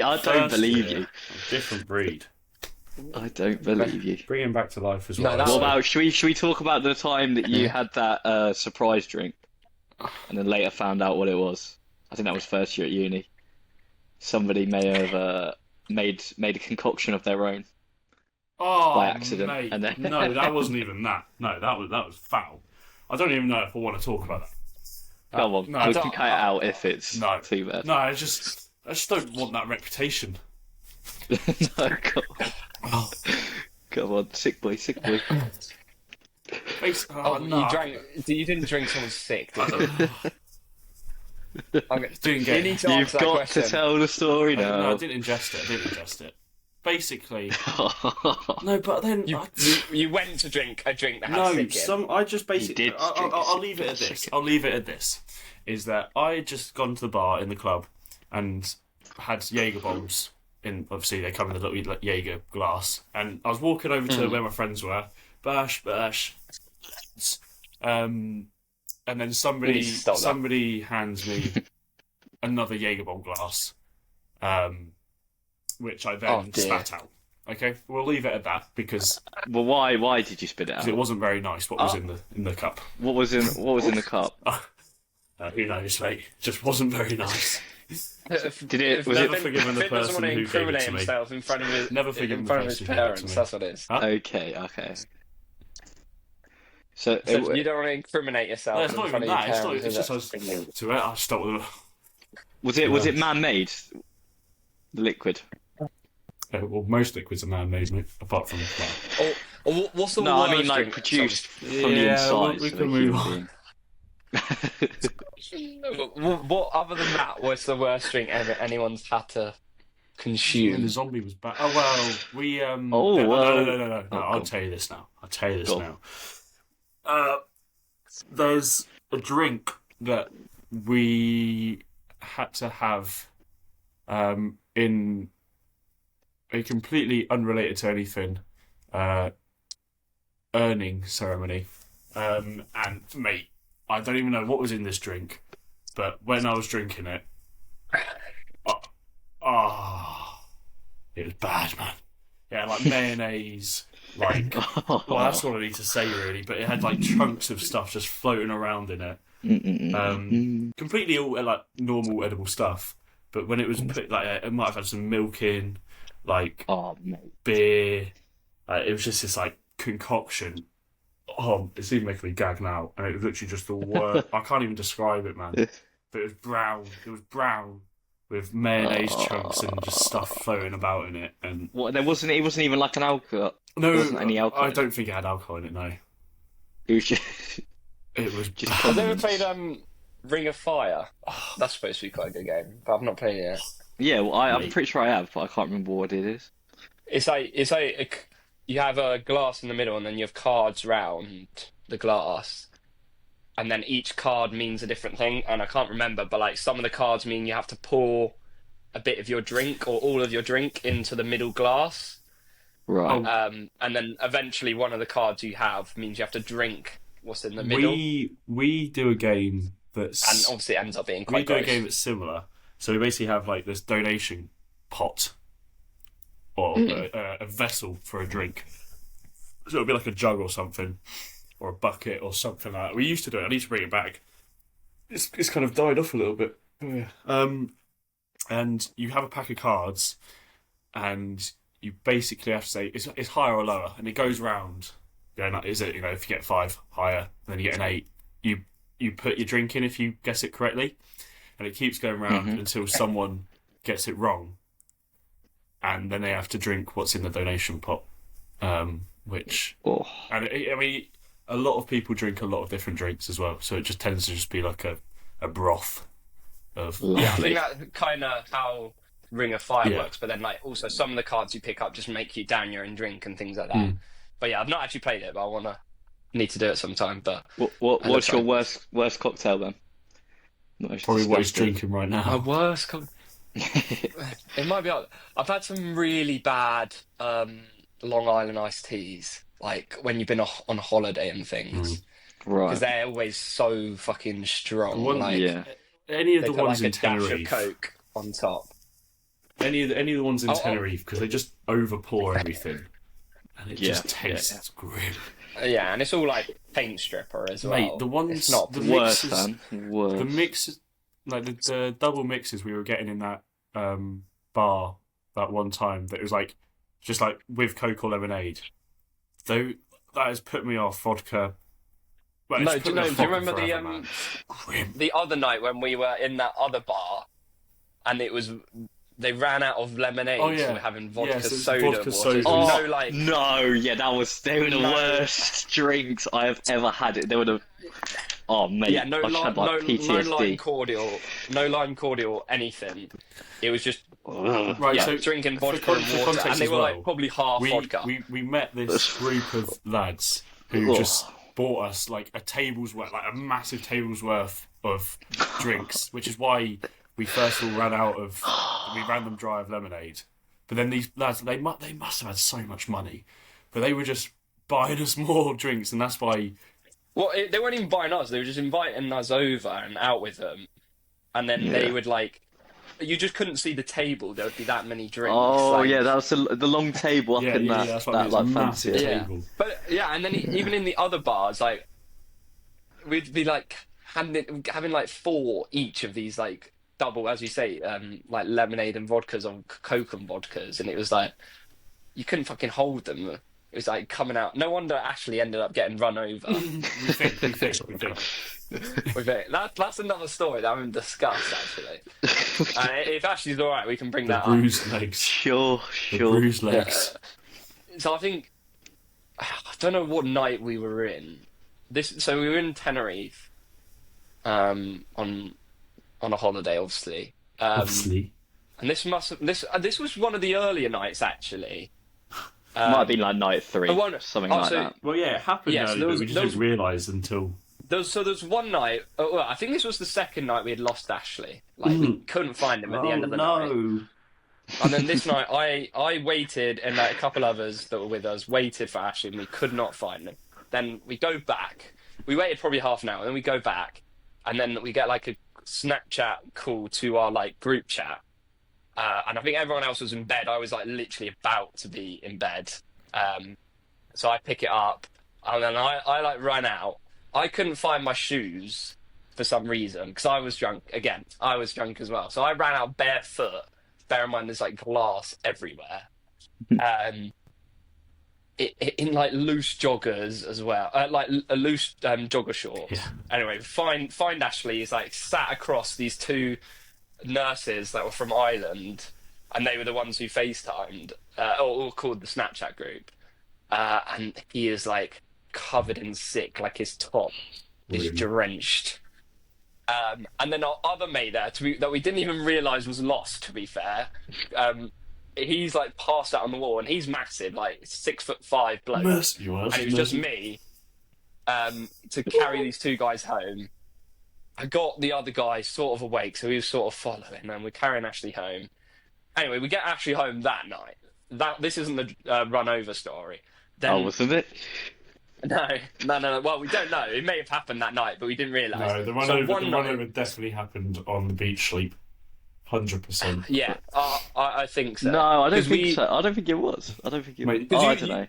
year, you. different breed. I don't believe you. Bring him back to life as No, well. that's- What So- about should we talk about the time that you had that surprise drink and then later found out what it was? I think that was first year at uni. Somebody may have made a concoction of their own Oh, by accident, mate. and then No, that wasn't even that. No, that was foul. I don't even know if I want to talk about that. come on, no, we don't- can cut it out if it's No, too bad. no, I just don't want that reputation. No, come on, sick boy, sick boy. Oh, no, you didn't drink someone's sick, did you? didn't You get. need to You've answer that got question. to tell the story No, now. I didn't ingest it. Basically, no, but then You went to drink a drink that had no, sick in. I just basically. did drink a I'll sick leave it at drink. this. I'll leave it at this. Is that I had just gone to the bar in the club and had Jaeger bombs. Obviously they come in a little Jaeger glass, and I was walking over to where my friends were. Bash. And then We need to stop that. somebody hands me another Jaeger bomb glass, which I Oh, then dear. spat out. Okay, we'll leave it at that because Well, why did you spit it out? it wasn't very nice what was in the cup. What was in the cup? Who knows, mate? Just wasn't very nice. Did it? Was never it? forgiven the Finn doesn't person want to who gave it incriminate to me. himself in front of his Never forgiven in the front of his person who gave it to parents. me. That's what it is. Huh? Okay. So, So you don't want to incriminate yourself No, it's in not front even of that. your It's parents. just I was to it. I just thought was it man-made? The liquid. well, most liquids are man-made, mate, apart from flour. Or what's the No, I worst mean like drink produced from the Yeah, inside. we of can a move human on. being. What other than that was the worst drink ever anyone's had to When the consume? zombie was back. Oh well, we Oh, no, well. no. Oh, I'll go tell you this now. Go on. There's a drink that we had to have in a completely unrelated to anything earning ceremony. And mate, I don't even know what was in this drink, but when I was drinking it, it was bad, man. Yeah, like mayonnaise, like well, that's what I need to say really. But it had like chunks of stuff just floating around in it. Completely all like normal edible stuff. But when it was put like it might have had some milk in, like Oh, mate. beer. It was just this like concoction. Oh, it's even making me gag now, and it was literally just the worst. I can't even describe it, man. But it was brown. It was brown with mayonnaise chunks and just stuff floating about in it. And What? It wasn't even like an alcohol. no, There wasn't any alcohol. I don't think it had alcohol in it. No, It was just. it was. Just Have you ever condiments. played Ring of Fire? That's supposed to be quite a good game, but I've not played it yet. Yeah, well, I'm Mate. pretty sure I have, but I can't remember what it is. It's like you have a glass in the middle, and then you have cards round the glass, and then each card means a different thing. And I can't remember, but like some of the cards mean you have to pour a bit of your drink or all of your drink into the middle glass. Right. And then eventually one of the cards you have means you have to drink what's in the middle, We do a game that's and obviously it ends up being we quite do a gross. game that's similar. So we basically have like this donation pot or a vessel for a drink. So it'll be like a jug or something, or a bucket or something like that. We used to do it. I need to bring it back. It's kind of died off a little bit. And you have a pack of cards, and you basically have to say it's higher or lower, and it goes round. Is it if you get 5 higher, then you get an 8. You put your drink in if you guess it correctly, and it keeps going round until someone gets it wrong, and then they have to drink what's in the donation pot. Which Oh. and I mean, a lot of people drink a lot of different drinks as well, so it just tends to just be like a broth of Lovely. Yeah, I think that's kind of how Ring of Fire Yeah. works. But then, like, also some of the cards you pick up just make you down your own drink and things like that. But yeah, I've not actually played it, but I need to do it sometime. But What's your time. worst cocktail then? Most probably what he's disgusting. drinking right my now. worst, it might be. I've had some really bad Long Island iced teas, like when you've been on holiday and things, Right. because they're always so fucking strong. One- Like Yeah. Any of they the put ones like in a dash of Tenerife, Coke. on top. Any of the ones in Oh, Tenerife, because they just over pour everything, and it just tastes grim. yeah, and it's all like paint stripper as well. Mate, the ones, it's not the Worse, mixes, man. Worse. the mix, like the double mixes we were getting in that bar that one time, that was like just like with Coke or lemonade. Though that has put me off vodka. Well, No, it's do put me you off remember vodka the forever, man. Grim. the other night when we were in that other bar, and they ran out of lemonade, Oh, so yeah. we're having vodka Yes, it's soda. vodka waters. soda. They were the No. worst drinks I have ever had. They would have. Oh mate, Yeah, I just had like PTSD. no lime cordial, anything. It was just Right, yeah, so drinking for vodka and water, context and they as were well, like probably half vodka. we met this group of lads who just bought us like a table's worth, like a massive table's worth of drinks, which is why we first of all we ran them dry of lemonade. But then these lads, they must have had so much money, but they were just buying us more drinks, and that's why. Well, they weren't even buying us; they were just inviting us over and out with them, and then they would like. You just couldn't see the table. There would be that many drinks. Oh like, yeah, that was the long table up in that that's what I mean, like it's a fancy. massive Yeah. table. But yeah, and then even in the other bars, like we'd be like having like 4 each of these like double, as you say, like lemonade and vodkas or Coke and vodkas, and it was like you couldn't fucking hold them. It was like coming out. No wonder Ashley ended up getting run over. we think. With it. That's another story that I haven't discussed actually. If Ashley's all right, we can bring The that bruised legs. Sure. The bruised legs. up. So I think I don't know what night we were in. So we were in Tenerife, on a holiday, obviously. Obviously. And this was one of the earlier nights actually. Might have been like night 3, something like so- that. Well, yeah, it happened Yes, early, there but was- we just there was- didn't realise until. There's one night. Well, I think this was the second night we had lost Ashley. Like we couldn't find him at the end of the night. And then this night, I waited, and like a couple others that were with us waited for Ashley, and we could not find him. Then we go back. We waited probably half an hour, and then we go back, and then we get like a Snapchat call to our like group chat, and I think everyone else was in bed. I was like literally about to be in bed, so I pick it up, and then I like run out. I couldn't find my shoes for some reason because I was drunk again. I was drunk as well, so I ran out barefoot. Bear in mind, there's like glass everywhere. In like loose joggers as well, like a loose jogger shorts. Yeah. Anyway, find Ashley. He's like sat across these 2 nurses that were from Ireland, and they were the ones who FaceTimed or called the Snapchat group. And he is like covered in sick, like his top is Really? drenched. And then our other mate there, that we didn't even realise was lost, to be fair, he's like passed out on the wall, and he's massive, like 6'5" bloke, Mercy, you and it was just me to carry these 2 guys home. I got the other guy sort of awake, so he was sort of following, and we're carrying Ashley home. Anyway, we get Ashley home that night. This isn't the run over story. Then, wasn't it? No. Well, we don't know. It may have happened that night, but we didn't realise. No, the run over definitely happened on the beach sleep. 100%. Yeah, I think so. No, I don't 'Cause think so. I don't think it was. I don't think it Mate, was. Because I don't know.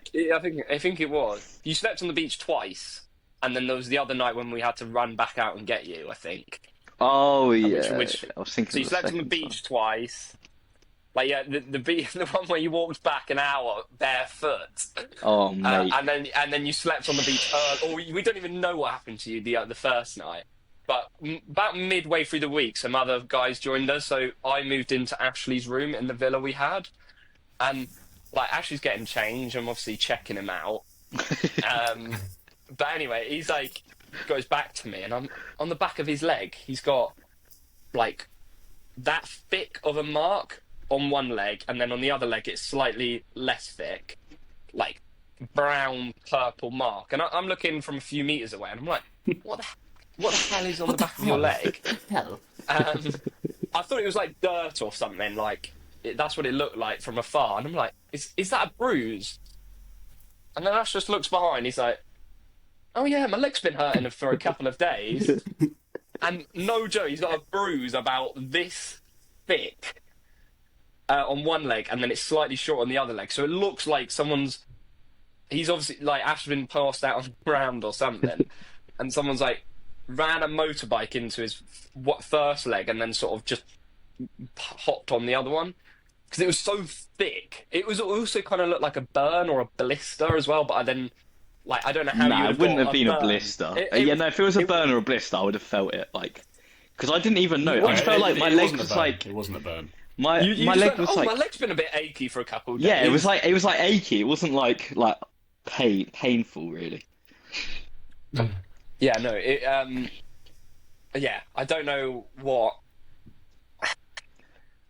I think it was. You slept on the beach twice, and then there was the other night when we had to run back out and get you, I think. Oh yeah. which- I was thinking. So you of the slept on the second beach twice. Like yeah, the one where you walked back an hour barefoot, time. Oh mate. and then you slept on the beach. Or we don't even know what happened to you the first night. But about midway through the week, some other guys joined us. So I moved into Ashley's room in the villa we had, and like Ashley's getting changed. I'm obviously checking him out. But anyway, he's like goes back to me, and I'm on the back of his leg. He's got like that thick of a mark on one leg, and then on the other leg it's slightly less thick, like brown purple mark. And I'm looking from a few meters away, and I'm like, what the hell is on the back of your leg? I thought it was like dirt or something. Like that's what it looked like from afar, and I'm like, is that a bruise? And then Ash just looks behind. He's like, oh yeah, my leg's been hurting for a couple of days. And no joke, he's got a bruise about this thick on one leg, and then it's slightly short on the other leg. So it looks like he's obviously like Ash's been passed out on the ground or something, and someone's like ran a motorbike into his first leg, and then sort of just hopped on the other one. Because it was so thick. It was also kind of looked like a burn or a blister as well, but I don't know how you would have it wouldn't got have been a burn. blister. If it was a burn or a blister, I would have felt it. Because I didn't even know. I just felt like my leg was like. It wasn't a burn. My My leg was like. my leg's been a bit achy for a couple of days. Yeah, it was like achy. It wasn't like painful really. Yeah, no, yeah, I don't know what.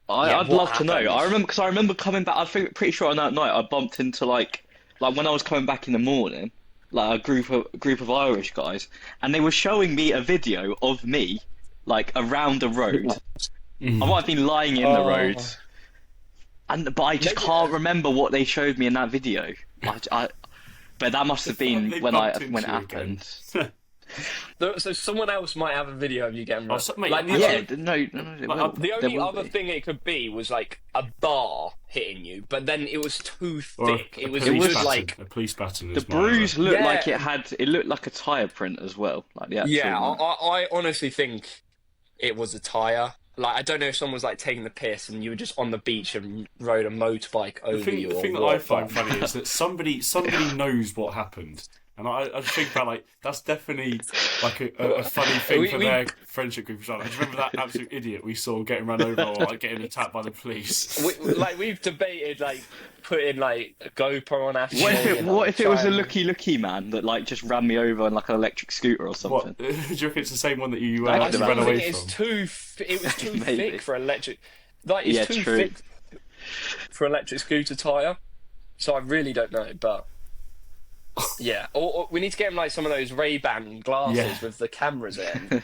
I'd what love to know. happened? I remember coming back. Pretty sure on that night I bumped into like when I was coming back in the morning, like a group of Irish guys, and they were showing me a video of me like around the road. I might have been lying in the road, but I just can't remember what they showed me in that video. But that must have been when it happened. So someone else might have a video of you getting Oh, robbed. mate, Like, no, the only other be. thing it could be was like a bar hitting you, but then it was too Or thick. a It was police just baton. like, a police baton. The is my bruise other- looked Yeah. like it looked like a tire print as well. Like the actual yeah, one. I honestly think it was a tire. Like, I don't know if someone was like taking the piss and you were just on the beach and rode a motorbike over you. The thing that I find funny is that somebody knows what happened. And I just think about like that's definitely like a funny thing for their friendship group. I just remember that absolute idiot we saw getting run over or like getting attacked by the police. We've debated like putting like a GoPro on Ashley. What if it was a looky man that like just ran me over on like an electric scooter or something? What? Do you reckon it's the same one that you I I could still ran away think from? it was too Maybe. thick for electric. Like it's Yeah, too true. thick for electric scooter tire. So I really don't know, but yeah. Or we need to get him like some of those Ray-Ban glasses Yeah. with the cameras in.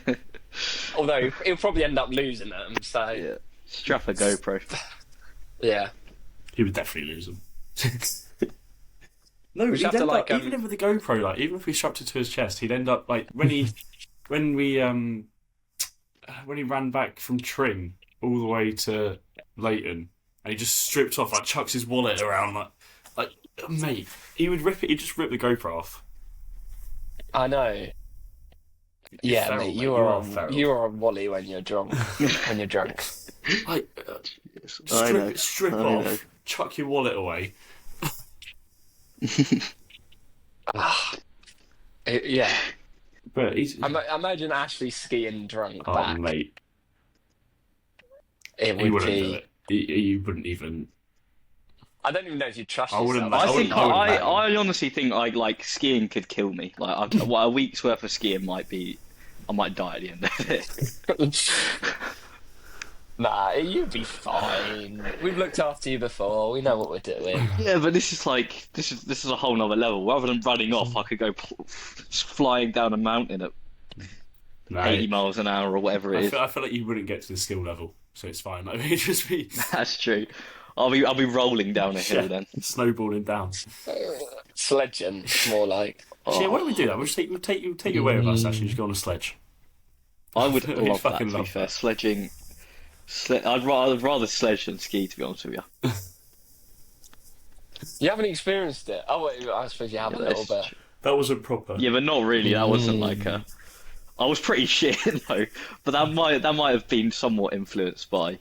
Although he'll probably end up losing them. So Yeah. Strap a GoPro. yeah. He would definitely lose them. No, just he'd have to, end like, up, even with the GoPro, like even if we strapped it to his chest, he'd end up like when we ran back from Tring all the way to Leighton, and he just stripped off, like chucks his wallet around, like mate, he'd just rip the GoPro off. I know. Yeah, feral, mate, mate. you You are are feral. you are a wally when you're drunk. When you're drunk. Like I know. strip I know. off, chuck your wallet away. Yeah. But he's Imagine Ashley skiing drunk oh back. mate, It he would wouldn't do be. it. He wouldn't even. I don't even know if you trust I wouldn't yourself. I wouldn't- I honestly think like skiing could kill me. Like a week's worth of skiing I might die at the end of it. Nah, you'd be fine. We've looked after you before. We know what we're doing. Yeah, but this is a whole nother level. Rather than running off, I could go flying down a mountain at No, 80 miles an hour or whatever it is. I feel like you wouldn't get to the skill level, so it's fine. Like, it'd just be That's true. I'll be rolling down a hill then. snowballing down. Sledging, more like. Actually, why don't we do that? We'll just take you away with us. Actually, just go on a sledge. I would We'd love that. fucking To be love fair, that. sledging. I'd rather sledge than ski, to be honest with you. You haven't experienced it. Oh, wait, I suppose you have a little bit. That was a proper. Yeah, but not really. That wasn't like a. I was pretty shit though, but that might have been somewhat influenced by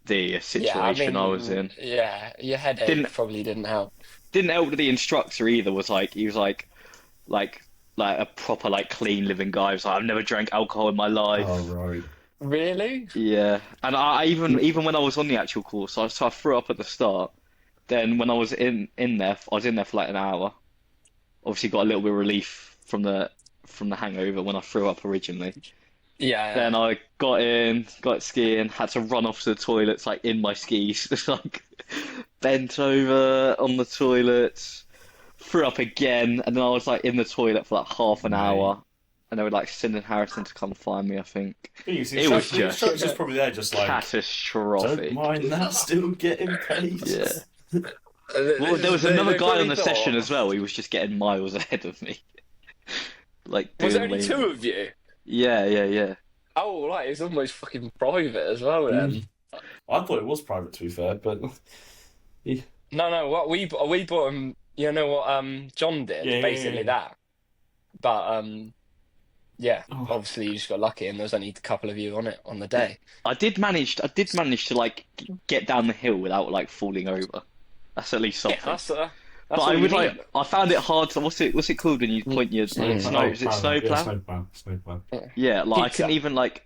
the situation I was in. Yeah, your headache Didn't- probably didn't help. Didn't help that the instructor either was like he was like a proper like clean living guy. He was like, I've never drank alcohol in my life. Oh right. Really? Yeah, and I even when I was on the actual course, I threw up at the start. Then when I was in there, I was in there for like an hour. Obviously, got a little bit of relief from the hangover when I threw up originally. Yeah. Then I got skiing, had to run off to the toilets like in my skis, just like bent over on the toilets, threw up again, and then I was like in the toilet for like half an hour. And they were like sending Harrison to come find me, I think. It was the just- instructor's probably there, just like Catastrophic. don't mind that, still getting paid. Yeah. Well, there was another guy on the session as well. He was just getting miles ahead of me. Like Was there doing only me- two of you? Yeah. Oh, right, it's almost fucking private as well then. I thought it was private, to be fair, but yeah, No, what we bought him. You know what John did? yeah, Basically yeah. that. But yeah, Oh, obviously you just got lucky, and there was only a couple of you on it on the day. I did manage to like get down the hill without like falling over. That's at least Yeah, something. that's But all I you would need. I found it hard to, what's it called when you point your snow, is it power, yeah, snowplow? snowplow. Yeah, like Pizza.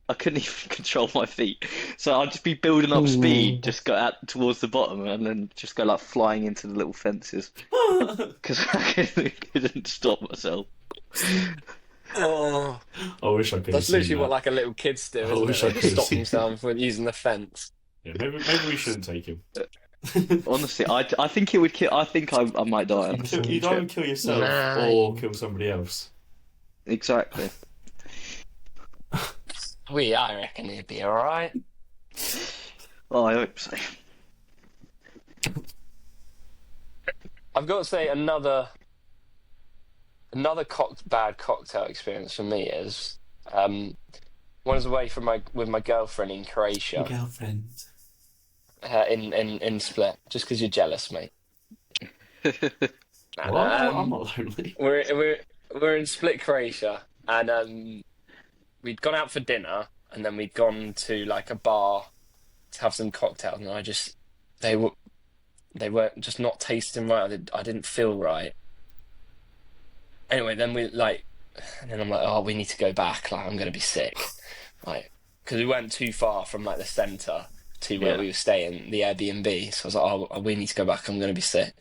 I couldn't even control my feet. So I'd just be building up speed, just go out towards the bottom and then just go like flying into the little fences because I couldn't stop myself. Oh, I wish I could have that's seen literally what that. like a little kids do, I isn't it? wish I They could just have stop seen themselves when using the fence. Yeah, maybe we shouldn't take him. Honestly, I think it would kill. I think I might die on a skiing You'd either trip. kill yourself Nah. or kill somebody else. Exactly. I reckon he'd be all right. Oh, I hope so. I've got to say another bad cocktail experience for me is when I was away with my girlfriend in Croatia, Girlfriend. in Split, just because you're jealous, mate. And, Well, I'm not lonely. we're in Split, Croatia, and we'd gone out for dinner, and then we'd gone to like a bar to have some cocktails, and they were just not tasting right. I didn't feel right. Anyway, then and then I'm like, oh, we need to go back. Like, I'm gonna be sick, like, because we weren't too far from like the centre to where Yeah. we were staying, the Airbnb. So I was like, oh, we need to go back. I'm gonna be sick,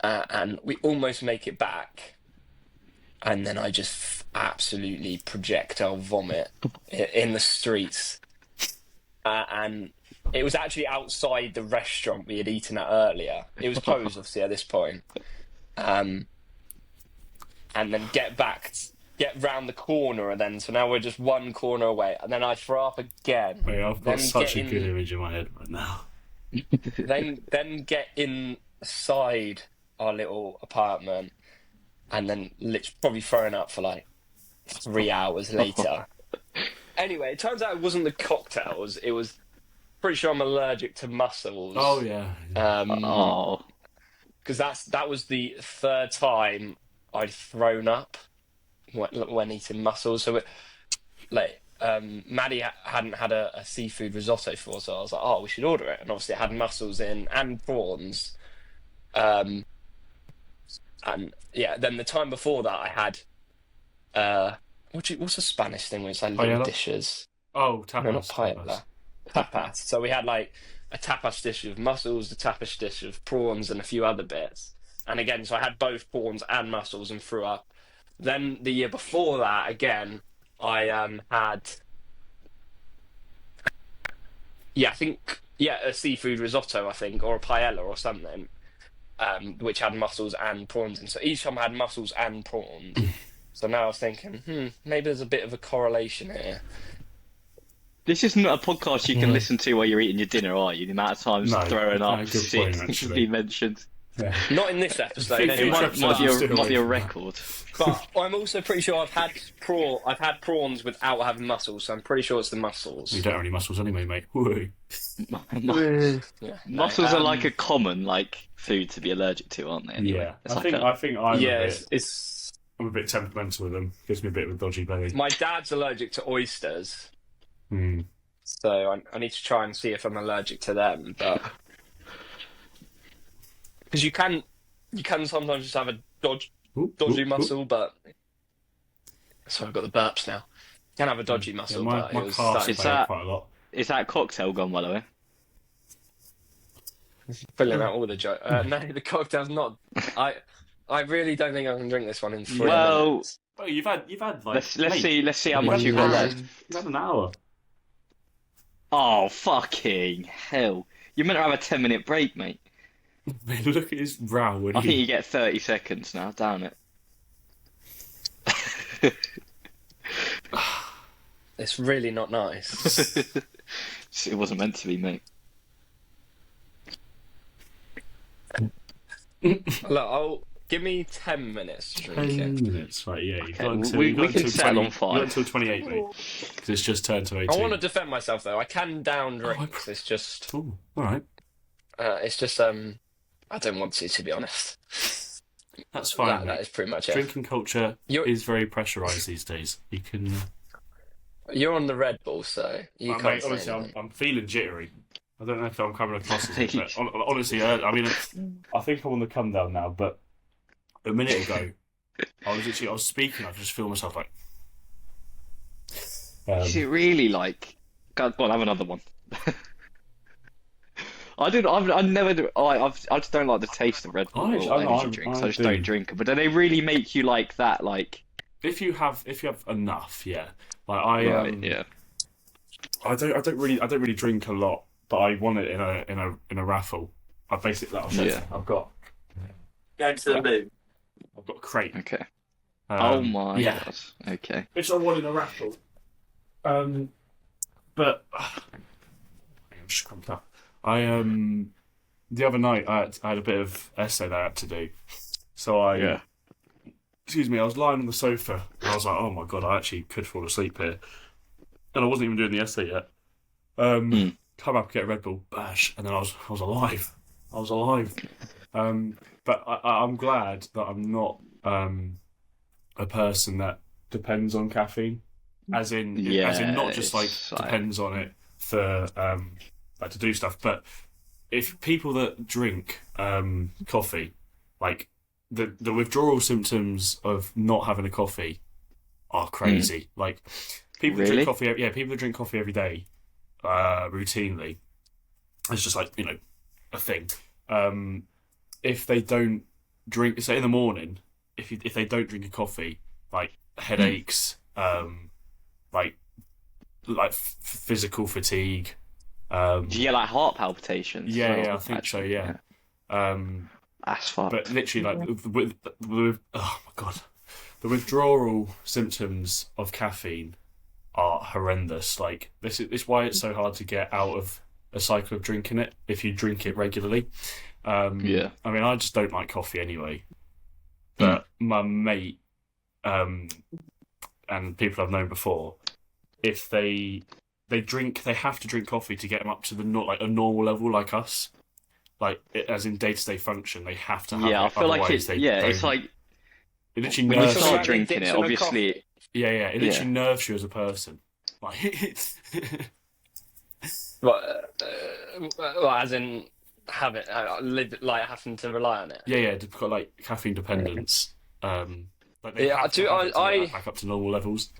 and we almost make it back, and then I just absolutely projectile vomit in the streets, and it was actually outside the restaurant we had eaten at earlier. It was closed, obviously, at this point. And then get round the corner, and then so now we're just one corner away, and then I throw up again. Wait, I've Then got such a get good in- image in my head right now. then get inside our little apartment, and then probably throwing up for like 3 hours later. Anyway, it turns out it wasn't the cocktails. It was pretty sure I'm allergic to mussels. Oh yeah. Oh, Because that was the third time I'd thrown up when eating mussels. So Maddie hadn't had a seafood risotto before, so I was like, oh, we should order it. And obviously it had mussels in and prawns. And yeah, then the time before that I had what's the Spanish thing where it's like little Paella? dishes? Oh, tapas. No, not paella. Tapas. So we had like a tapas dish of mussels, a tapas dish of prawns, and a few other bits. And again, so I had both prawns and mussels and threw up. Then the year before that, again, I had, I think, a seafood risotto, I think, or a paella or something, which had mussels and prawns in. So each time I had mussels and prawns. So now I was thinking, maybe there's a bit of a correlation here. this isn't a podcast you can listen to while you're eating your dinner, are you? The amount of times No, throwing up, good point, shit actually. be mentioned. Yeah. Not in this episode, It anyway. Might be a record. But I'm also pretty sure I've had prawns without having mussels, so I'm pretty sure it's the mussels. You don't have any muscles anyway, mate. Woo. Yeah, Mussels are like a common like food to be allergic to, aren't they? Anyway? Yeah, It's I like think a- I think I'm yeah, a bit, it's I'm a bit temperamental with them. Gives me a bit of a dodgy belly. my dad's allergic to oysters, Hmm. so I need to try and see if I'm allergic to them. But because you can sometimes just have a dodgy mussel, but so I've got the burps now. You can have a dodgy mussel, Yeah, but my it was calves starting It's fail that- quite a lot. Is that cocktail gone, by the way? filling out all the jokes. No, the cocktail's not. I really don't think I can drink this one in 3 Well, minutes. Oh, you've had like. Let's mate, see how you've much had you've got an hour. left. You've had an hour. Oh fucking hell! You're meant to have a 10-minute break, mate. Mate, look at his brow when I think he. you get 30 seconds now. Down it. It's really not nice. It wasn't meant to be, mate. Look, Give me 10 minutes to drink 10 it. minutes, right? Yeah, you've Okay, got until we you've got can until settle 20, on 5. You've got until 28, mate, because it's just turned to I 18. want to defend myself though. I can down Oh, drinks. It's just, Oh, all right, I don't want to be honest. that's fine. That mate. is pretty much it. Drinking culture You're is very pressurised these days. You can. you're on the Red Bull, so you Well, can't mate, say honestly, anything. I'm feeling jittery. I don't know if I'm coming across as it, but honestly, I mean, I think I'm on the come down now. But a minute ago, I was speaking. I could just feel myself like. Is it really like? Go on, have another one. I do. I never do. I just don't like the taste of Red Bull or energy drinks. I just don't drink them. But do they really make you like that? Like, if you have enough, yeah. Like yeah. I don't really drink a lot, but I won it in a raffle. I basically I've got Going to the moon. I've got a crate. Okay. Oh my yeah. God. Okay. Which I won in a raffle. But I'm just cramped up. The other night I had a bit of essay that I had to do. So I was lying on the sofa and I was like, oh my God, I actually could fall asleep here. And I wasn't even doing the essay yet. Come up, get a Red Bull, bash, and then I was alive. I was alive. But I'm glad that I'm not a person that depends on caffeine, as in not just like depends on it for like to do stuff, but if people that drink coffee, like the withdrawal symptoms of not having a coffee are crazy. Like people that drink coffee, people that drink coffee every day, routinely, it's just like a thing. If they don't drink, say in the morning, if they don't drink a coffee, like headaches, like physical fatigue. Do you get like heart palpitations? Yeah, I think so. Yeah. That's fucked. But literally, like with oh my God, the withdrawal symptoms of caffeine are horrendous. Like this is why it's so hard to get out of a cycle of drinking it if you drink it regularly. I mean, I just don't like coffee anyway. But my mate, and people I've known before, if they have to drink coffee to get them up to the not like a normal level like us, like as in day-to-day function, they have to have it. I feel like it's it's like it literally when you nerves start you. drinking it, obviously. It literally nerves you as a person. Like Well, as in have it, live like having to rely on it. Yeah, they've got like caffeine dependence. Like they Yeah, have to have it to get back up to normal levels.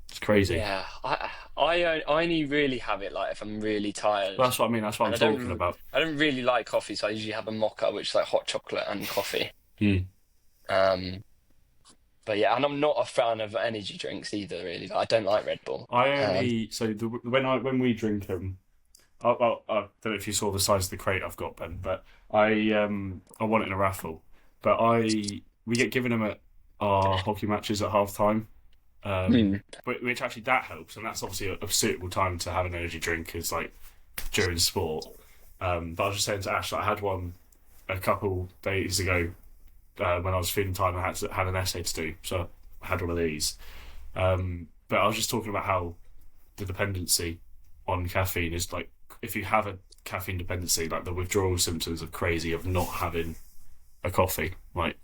It's crazy. Yeah, I only really have it like if I'm really tired. Well, that's what I mean. That's what I'm talking about. I don't really like coffee, so I usually have a mocha, which is like hot chocolate and coffee. But yeah, and I'm not a fan of energy drinks either. Really, I don't like Red Bull. I only when we drink them, I don't know if you saw the size of the crate I've got, Ben, but I won it in a raffle. But we get given them at our hockey matches at half time. Which actually that helps, and that's obviously a suitable time to have an energy drink is like during sport. But I was just saying to Ash that I had one a couple days ago when I was feeling tired and I had an essay to do, so I had one of these. But I was just talking about how the dependency on caffeine is like if you have a caffeine dependency, like the withdrawal symptoms are crazy of not having a coffee. Like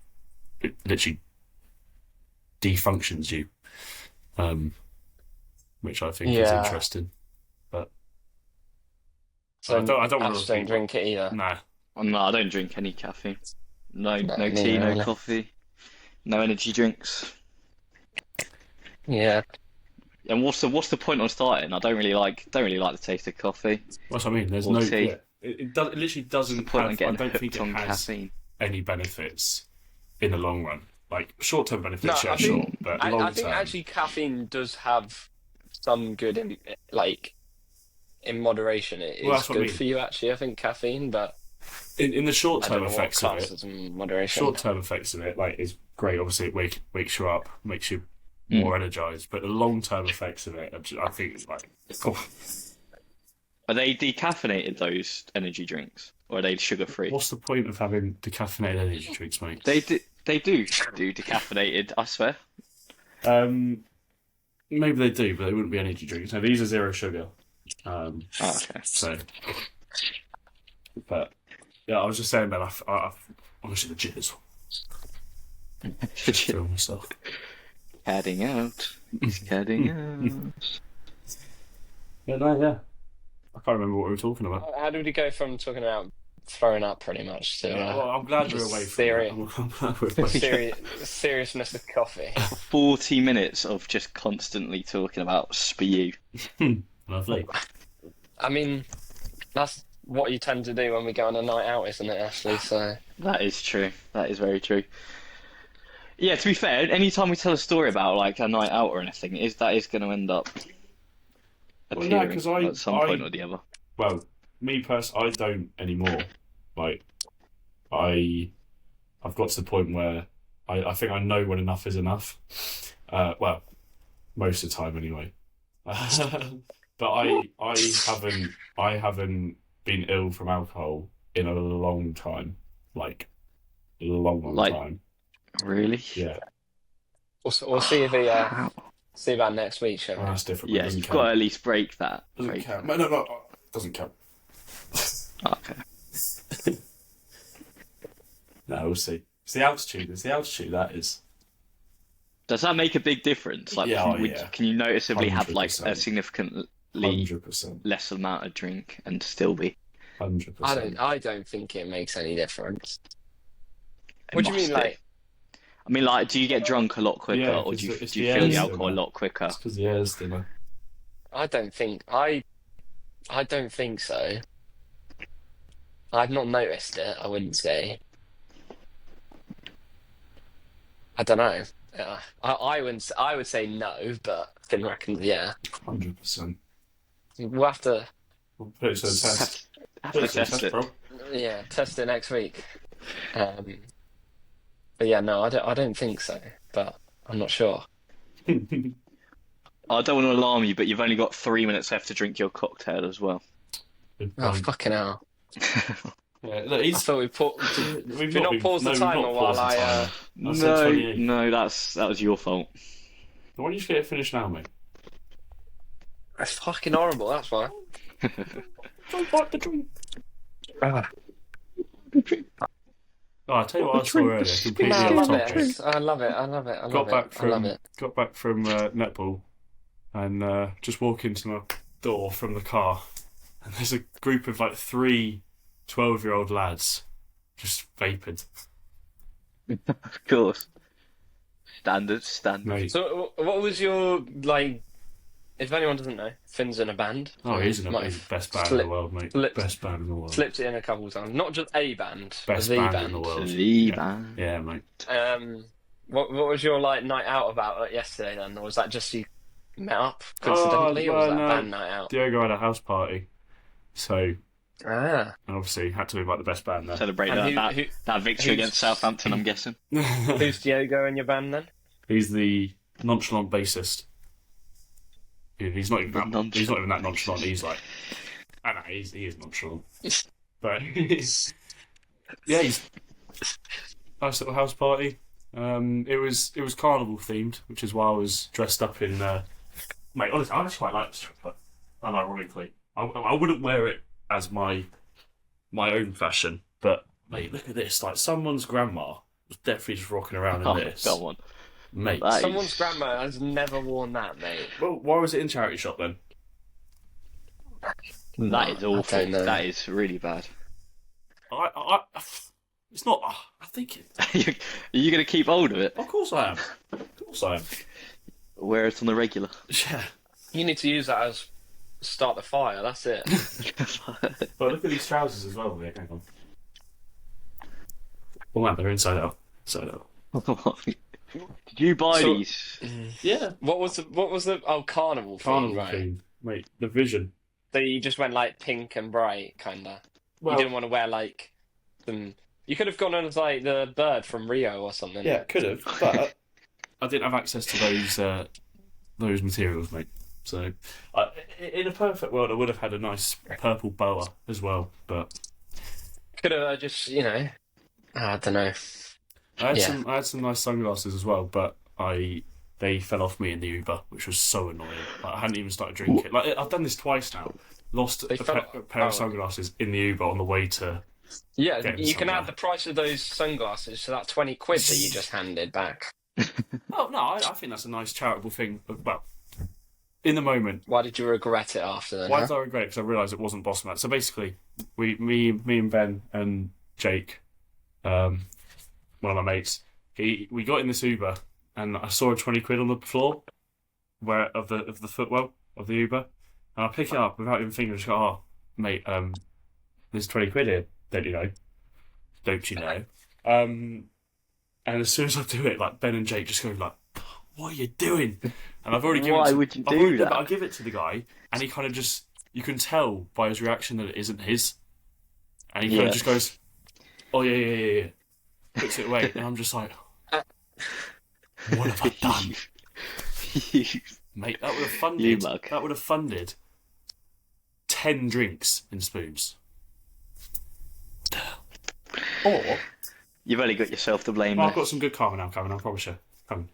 it literally defunctions you. Which I think is interesting, but So I don't want Ash to don't drink it either. Nah, No, I don't drink any caffeine. No me tea, no neither. coffee, no energy drinks. Yeah, And what's the point on starting? I don't really like the taste of coffee. that's what I mean. There's Or no. tea. Yeah, it literally What's the doesn't point on have. I getting don't think hooked it on has caffeine? any benefits in the long run. Like short-term no, benefits, yeah, I sure, think but I long-term. think actually caffeine does have some good in moderation. It Well, is that's what I good mean. for you actually. I think caffeine, but in the I short-term don't know what effects of class it, as in moderation. short-term effects of it, like is great. Obviously, it wakes you up, makes you more energized. But the long-term effects of it, I think, it's like. Are they decaffeinated, those energy drinks? Or are they sugar free? What's the point of having decaffeinated energy drinks, mate? They do decaffeinated, I swear. Maybe they do, but they wouldn't be energy drinks. No, these are zero sugar. Okay. So, but yeah, I was just saying, man, I honestly the jitters. Just feel myself. Cadding out. He's cadding out. Yeah, no, yeah. I can't remember what we were talking about. How did we go from talking about throwing up pretty much to Well, I'm glad we're away from that. I'm glad we're away. seriousness of coffee? 40 minutes of just constantly talking about spew. Lovely. I mean, that's what you tend to do when we go on a night out, isn't it, Ashley? So That is true. That is very true. Yeah, to be fair, anytime we tell a story about like a night out or anything, that is going to end up Well, no, appearing 'cause at some point or the other. Well, me personally, I don't anymore. Like, I've got to the point where I think I know when enough is enough. Well, most of the time anyway. But I haven't been ill from alcohol in a long time. Like, a long Like- time. Really? Yeah. we'll see if see about next week, shall Well, we? that's different. Yeah, Doesn't you've count. got to at least break that. Doesn't Break. count. No, doesn't count. Okay. No, we'll see. It's the altitude. That is. Does that make a big difference? Like, Yeah, can you noticeably have like a 100%. significantly 100%. less amount of drink and still be? 100%. I don't think it makes any difference. It What do you must mean, do. like? I mean, like, do you get drunk a lot quicker, Yeah, or it's do you the feel the air's alcohol a thinner. lot quicker? It's because the air's thinner. I don't think I don't think so. I've not noticed it. I wouldn't say. I don't know. I wouldn't. I would say no, but Finn reckons yeah. 100%. We'll have to We'll put it to the test. Have Put to it to the test test, it. bro. test it next week. But yeah, no, I don't think so. But I'm not sure. I don't want to alarm you, but you've only got 3 minutes left to drink your cocktail as well. Good Oh point. fucking hell! Yeah, look, I thought we we've Did we not been- pause the we've timer not while paused the I, timer. I said 28. No, that was your fault. Why don't you just get it finished now, mate? It's fucking horrible. That's why. Don't like the drink. Ah. Oh, I tell you what I saw earlier, completely No, I off love topic. it. I love it. I love it. I love it. I love it. Got back from netball, and just walk into my door from the car, and there's a group of like 3 12-year-old lads just vaping. Of course. Standard. Mate, So, what was your like? If anyone doesn't know, Finn's in a band. oh, he's the Might have best band in slipped- the world, mate. slipped- Best band in the world. Slipped it in a couple of times. Not just a band, Best the band in the world. The Yeah. band. Yeah, mate. What was your like night out about yesterday then, or was that just you met up coincidentally, or was that no. a band night out? Diogo had a house party, so Ah, obviously had to be like the best band there. Celebrate And that victory who's- against Southampton, I'm guessing. who's Diogo in your band then? He's the nonchalant bassist. He's not even that nonchalant. He's like, I know he is nonchalant, but yeah, he's nice little house party. It was carnival themed, which is why I was dressed up in. Mate, honestly, I actually quite like this chocolate. Unironically, I wouldn't wear it as my own fashion, but mate, look at this! Like someone's grandma was definitely just rocking around in Oh, this. go on. Mate. That is- Someone's grandma has never worn that, mate. Well, why was it in charity shop then? That is I awful. don't know. That is really bad. It's not. I think it. Are you going to keep hold of it? Of course I am. Of course I am. Wear it on the regular. Yeah. You need to use that as start the fire. That's it. But look at these trousers as well, mate. Hang on. Oh man, they're inside out. Inside out. Did you buy So- these? Yeah. What was the carnival thing, Carnival right? theme, mate. The vision. So you just went like pink and bright, kinda. Well, You didn't want to wear like some. You could have gone on as like the bird from Rio or something. yeah, could have, but I didn't have access to those materials, mate. So, in a perfect world, I would have had a nice purple boa as well, but Could have just, I don't know. Yeah. I had some nice sunglasses as well, but they fell off me in the Uber, which was so annoying. Like, I hadn't even started drinking. Like, I've done this twice now. Lost They fell- a pair of sunglasses in the Uber on the way to. Yeah, Getting you can somewhere. add the price of those sunglasses to that 20 quid that you just handed back. Oh no, I think that's a nice charitable thing. Well, in the moment, Why did you regret it after then? why Huh? did I regret it? Because I realised it wasn't Boss Man. So basically, me and Ben and Jake, one of my mates, we got in this Uber and I saw a 20 quid on the floor, of the footwell of the Uber, and I pick it up without even thinking. I just go, "Oh, mate, there's 20 quid here. Don't you know? Don't you know?" And as soon as I do it, like Ben and Jake just go like, "What are you doing?" And I've already given. Why it to, would you I've do already- that? But I give it to the guy, and he kind of just. You can tell by his reaction that it isn't his, and he kind Yeah. of just goes, "Oh yeah." Puts it away, and I'm just like, "What have I done, mate? That would have funded. You mug. That would have funded 10 drinks in spoons." Or You've only got yourself to blame. I've there. got some good karma now, Kevin. I promise you. Come.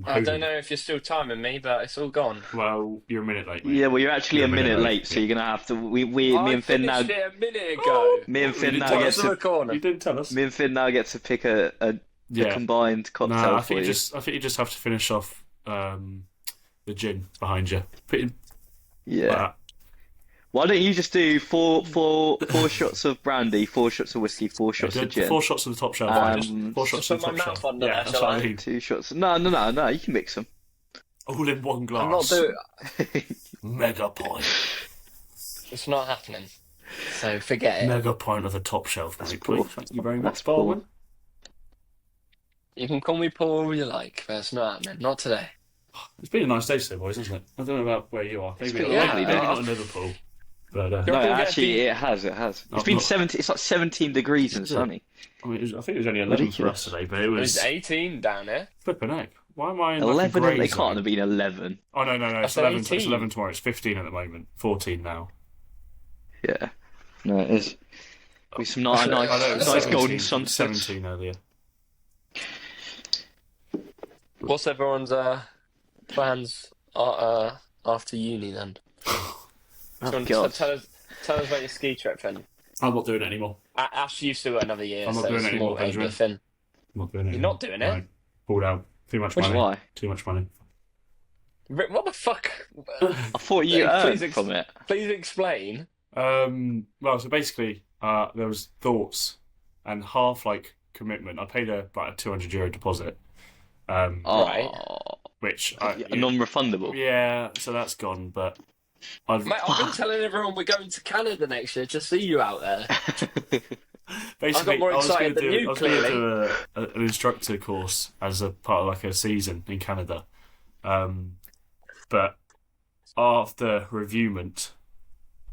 I don't know if you're still timing me, but it's all gone. Well, you're a minute late, mate. Yeah, well, you're actually You're a minute late, so you're gonna have to. Me and Finn now. finished it a minute ago. Me and Finn You now didn't get tell to to. the corner. You didn't tell us. Me and Finn now get to pick a Yeah. combined No, cocktail I for think you. I think you just have to finish off the gin behind you. Put in Yeah. like that. Why don't you just do four shots of brandy, 4 shots of whiskey, 4 shots Yeah, of do gin, 4 shots of the top shelf. Um, 4 shots just of the put my top mouth shelf. under Yeah, there, that's shall what I I? mean. 2 shots? No. You can mix them. All in one glass. I'm not doing. Mega pint. It's not happening. So forget it. Mega pint of the top shelf, mate. poor. Please. Thank you very That's much, poor. Barman. You can call me Paul all you like, but it's not happening. Not today. It's been a nice day today, boys, hasn't it? I don't know about where you are. Maybe been not, lovely, maybe don't it? not in Liverpool. But You're No, gonna get actually, the- it has. It's I've been not- 17. It's like 17 degrees and Is it? sunny. I mean, I think it was only 11 for Ridiculous. us today, but it It was was 18 down here. flipping heck. Why am I in like a 11. grey They zone? can't have been 11. Oh no! I It's said 11. It's 18. 11 tomorrow. It's 15 at the moment. 14 now. Yeah. No, it is. With some nice, I know, it was nice 17, golden sunsets. 17 earlier. What's everyone's plans after uni then? Oh, So God. tell us about your ski trip, Finn. I'm not doing it anymore. Ash, you've still got another year, I'm not so doing it's it anymore, more aimed Benjamin. at Finn. I'm not doing it. You're anymore. not doing it? No. Pulled out. Too much Which- money. Why? Too much money. What the fuck? I thought you Please earned from it. Please explain. Well, so basically, there was thoughts and half like commitment. I paid a €200 deposit. Right. Which Non-refundable. yeah, so that's gone. But I've Mate, I've been telling everyone we're going to Canada next year to see you out there. basically more I was excited going than you, to do an instructor course as a part of like a season in Canada. But after reviewment,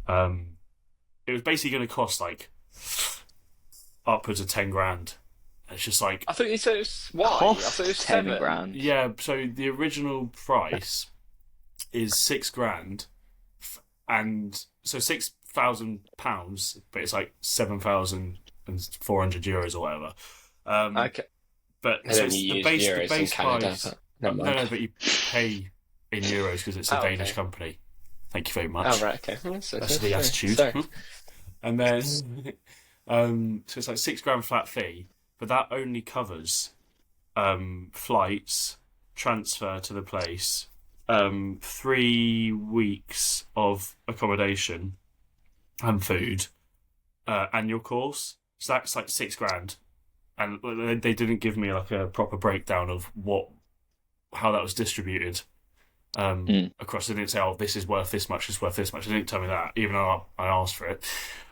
it was basically going to cost like upwards of 10 grand. It's just like I thought you said it was why? I Cost thought it was 10 7. grand. yeah. So the original price is 6 grand, and so £6,000, but it's like €7,400 or whatever. Okay. But I so don't it's use the euros base in Canada, price. but never No, mind. but you pay in euros because it's a Oh, Danish okay. company. Thank you very much. Oh, right, okay. Well, That's the attitude. Sorry. And then, so it's like 6 grand flat fee, but that only covers flights, transfer to the place, 3 weeks of accommodation and food, and your course. So that's like 6 grand. And they didn't give me like a proper breakdown of how that was distributed across. They didn't say, "Oh, this is worth this much. It's worth this much." They didn't tell me that, even though I asked for it.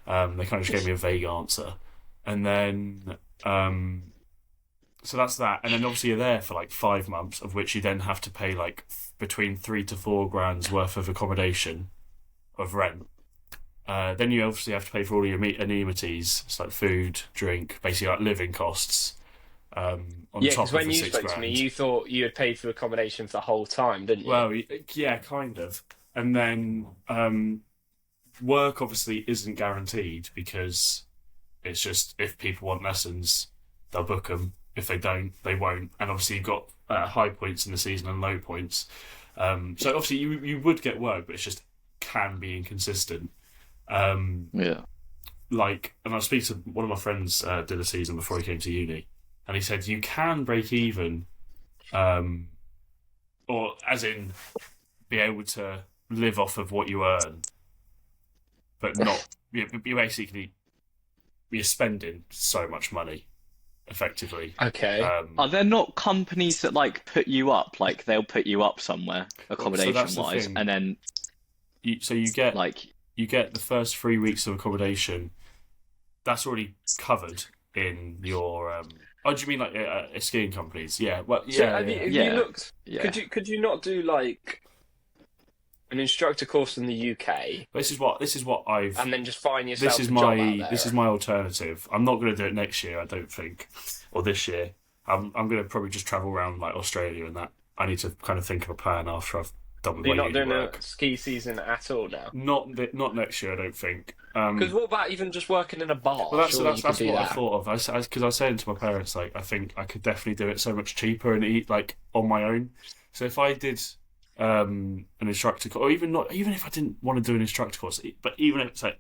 They kind of just gave me a vague answer, and then so that's that. And then obviously you're there for like 5 months, of which you then have to pay like between 3 to 4 grand's worth of accommodation, of rent. Then you obviously have to pay for all your amenities, it's like food, drink, basically like living costs. On Yeah, top because of when the you 6 spoke grand. to me, you thought you had paid for accommodation for the whole time, didn't you? Well, yeah, kind of. And then work obviously isn't guaranteed because It's just if people want lessons, they'll book them. If they don't, they won't. And obviously you've got high points in the season and low points. So obviously you would get work, but it's just can be inconsistent. Yeah. Like, and I was speaking to one of my friends did a season before he came to uni, and he said you can break even, or as in be able to live off of what you earn, but not you basically you're spending so much money effectively. Okay. Are there not companies that like put you up? Like they'll put you up somewhere accommodation that's the wise, thing. and then you get like you get the first 3 weeks of accommodation. That's already covered in your. Oh, do you mean like skiing companies? Yeah. Well, So yeah. have you Yeah. looked? Yeah. Could you not do like an instructor course in the UK This is what I've. and then just find yourself This is a job out my there? this is my alternative. I'm not going to do it next year. I don't think, or this year. I'm going to probably just travel around like Australia and that. I need to kind of think of a plan after I've done with You're my not uni doing work. a ski season at all now. Not next year. I don't think. Because what about even just working in a bar? Well, that's Surely you could do what I that. thought of. Because I was saying to my parents, like, I think I could definitely do it so much cheaper and eat like on my own. So if I did an instructor course, or even if I didn't want to do an instructor course, but even if it's like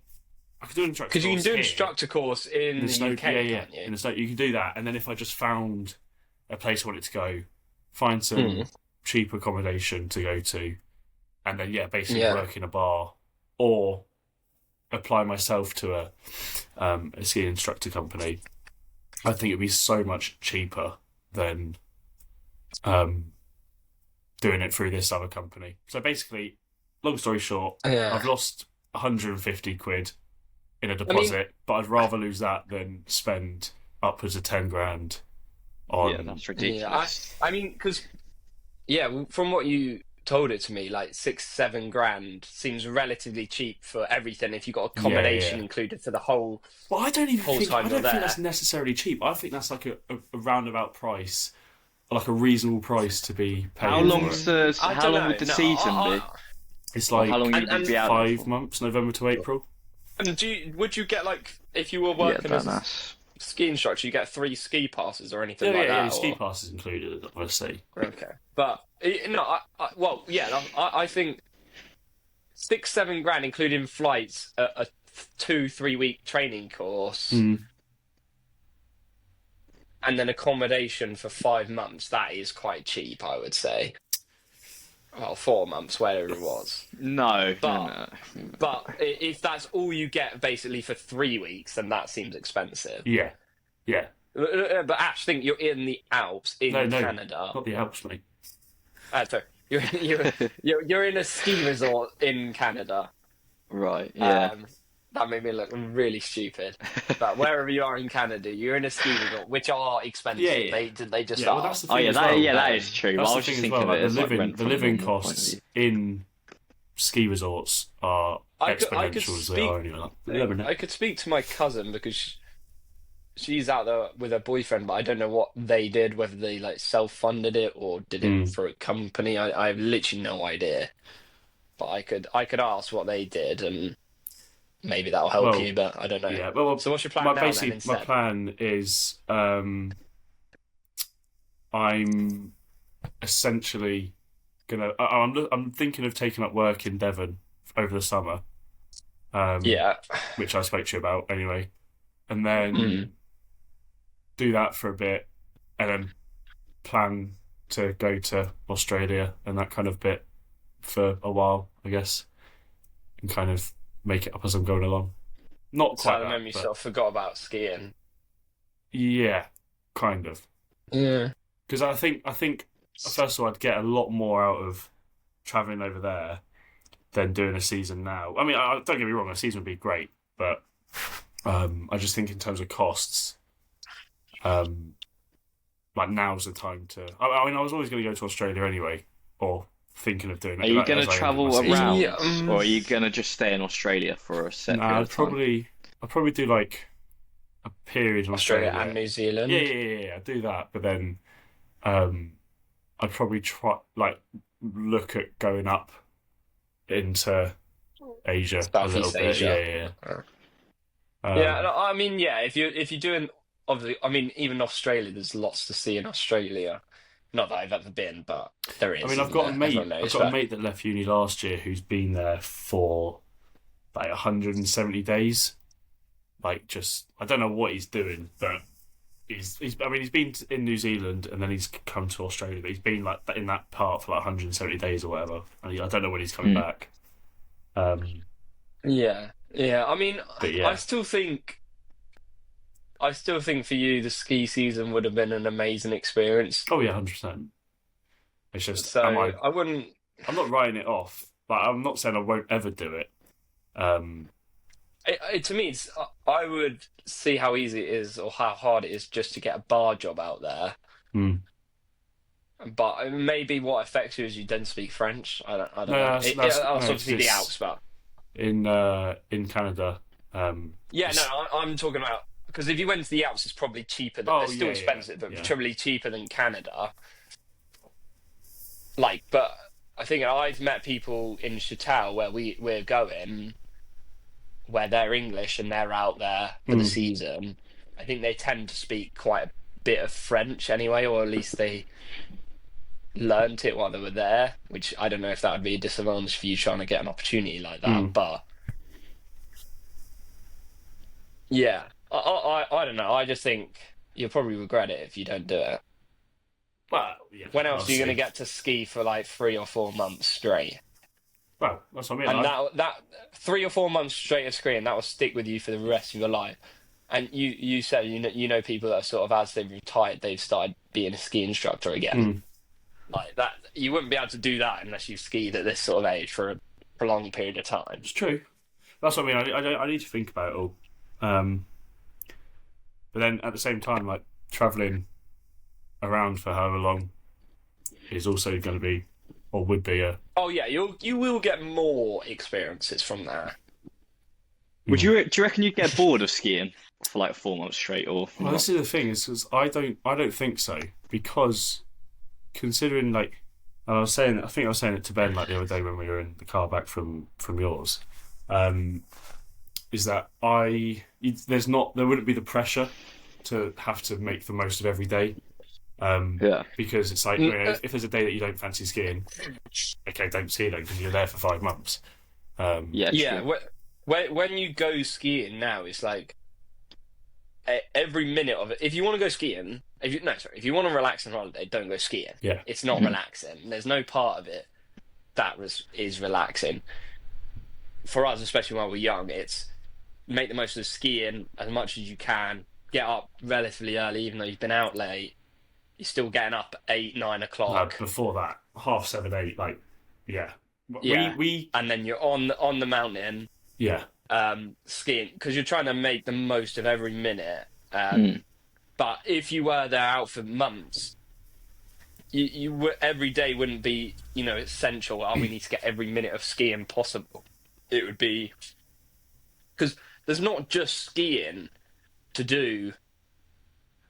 I could do an instructor course Because you can do an here, instructor course in the snow, UK, yeah, can't you? in the snow, you can do that. And then if I just found a place I wanted to go, find some cheap accommodation to go to, and then basically work in a bar or apply myself to a ski instructor company, I think it'd be so much cheaper than doing it through this other company. So basically, long story short, Yeah. I've lost 150 quid in a deposit, but I'd rather lose that than spend upwards of 10 grand on. yeah, that's Yeah, ridiculous. I mean, because from what you told it to me, like 6-7 grand seems relatively cheap for everything if you got accommodation Yeah. included for the whole. Well, I don't even whole think time I you're don't think there. that's necessarily cheap. I think that's like a roundabout price, like a reasonable price to be paid. How for long's it. the I how don't long know. would the No, season be? It's Or like how long And- would you be out there 5 for? months, November to April. And would you get like if you were Yeah, working as a that's ski instructor, you get 3 ski passes or anything Yeah, like yeah, that? the ski or- pass is included, obviously. Okay, but no, I think 6-7 grand, including flights, a 2-3 week training course, Mm. and then accommodation for 5 months. That is quite cheap, I would say. Well, 4 months, whatever it was. no. But if that's all you get basically for 3 weeks, then that seems expensive. Yeah, yeah. But Ash, think you're in the Alps in No, Canada. not the Alps, mate. Sorry, you're in a ski resort in Canada. Right, yeah. That made me look really stupid. But wherever you are in Canada, you're in a ski resort, which are expensive. Yeah, yeah. They just Yeah, are. well, that's the Oh thing yeah, as that well. that is true. That's I the was thing just as thinking well. of Like, it as like rent the from a living normal point of costs view. in ski resorts are I could exponential as they are anyway. I could speak to my cousin because she's out there with her boyfriend, but I don't know what they did, whether they like self-funded it or did it for a company. I have literally no idea. But I could ask what they did, and maybe that'll help Well, you. But I don't know. Yeah, well, So what's your plan my, now basically, then instead? my plan is I'm essentially gonna. I'm thinking of taking up work in Devon over the summer. Yeah. Which I spoke to you about anyway, and then do that for a bit, and then plan to go to Australia and that kind of bit for a while, I guess, and kind of make it up as I'm going along. Not So quite I that, remember you but sort of forgot about skiing. yeah, kind of. Yeah. Because I think first of all I'd get a lot more out of traveling over there than doing a season now. I mean, don't get me wrong, a season would be great, but I just think in terms of costs, like now's the time to. I mean, I was always going to go to Australia anyway, or thinking of doing it. Are you as going I to ended travel my season. around, Yeah, or are you going to just stay in Australia for a set Nah, period I'd of time? probably do like a period in Australia Australia. and New Zealand. Yeah, I'd do that, but then I'd probably look at going up into Asia a little Southeast bit. Asia. Yeah. Yeah, Um, no, I mean, yeah. If you're doing, obviously, I mean, even Australia, there's lots to see in Australia. Not that I've ever been, but there I is, mean, I've isn't got a there? Everyone mate. I've knows. got a But mate that left uni last year who's been there for like 170 days. Like, just I don't know what he's doing, but he's. I mean, he's been in New Zealand and then he's come to Australia. But he's been like in that part for like 170 days or whatever. And I don't know when he's coming Mm. back. Um, yeah, yeah. I mean, but I yeah. still think, I still think for you, the ski season would have been an amazing experience. Oh yeah, 100%. It's just, So I wouldn't. I'm not writing it off. Like, I'm not saying I won't ever do it. Um, To me, I would see how easy it is or how hard it is just to get a bar job out there. hmm. But maybe what affects you is you don't speak French. I don't No, know. that's That's no, obviously the it's Alps, but in Canada. yeah, no, It's, I'm talking about because if you went to the Alps, it's probably cheaper. oh It's still yeah, yeah, expensive, but yeah. probably cheaper than Canada. Like, but I think I've met people in Chatel where we're going, where they're English and they're out there for the Hmm. season. I think they tend to speak quite a bit of French anyway, or at least they learnt it while they were there, which I don't know if that would be a disadvantage for you trying to get an opportunity like Hmm. that. But yeah, I don't know. I just think you'll probably regret it if you don't do it. Well, yeah, When I'll else are you going to see. get to ski for like 3 or 4 months straight? Well, that's what I mean. And that 3 or 4 months straight of skiing, that will stick with you for the rest of your life. And you said you know people that are sort of as they've retired, they've started being a ski instructor again. Hmm. Like that, you wouldn't be able to do that unless you skied at this sort of age for a prolonged period of time. It's true. That's what I mean. I need to think about it all. Um, but then at the same time, like traveling around for however long is also going to be, or would be a. Oh yeah, you will get more experiences from that. Would you do you reckon you'd get bored of skiing for like 4 months straight or Well, not? this is the thing is because I don't think so because considering like I think I was saying it to Ben like the other day when we were in the car back from yours, is that there wouldn't be the pressure to have to make the most of every day. Yeah. Because it's like if there's a day that you don't fancy skiing, okay, don't ski then because you're there for 5 months. Yeah, Yeah, true. when you go skiing now, it's like every minute of it. If you want to go skiing, if you want to relax on holiday, don't go skiing. Yeah. It's not Mhm. relaxing. There's no part of it that is relaxing. For us, especially while we're young, it's make the most of skiing as much as you can. Get up relatively early, even though you've been out late. You're still getting up at 8, 9 o'clock. Before that, 7:30, 8, like yeah, Yeah, we and then you're on the mountain yeah. skiing because you're trying to make the most of every minute. Mm. But if you were there out for months, every day wouldn't be essential. Oh, we need to get every minute of skiing possible. It would be because there's not just skiing to do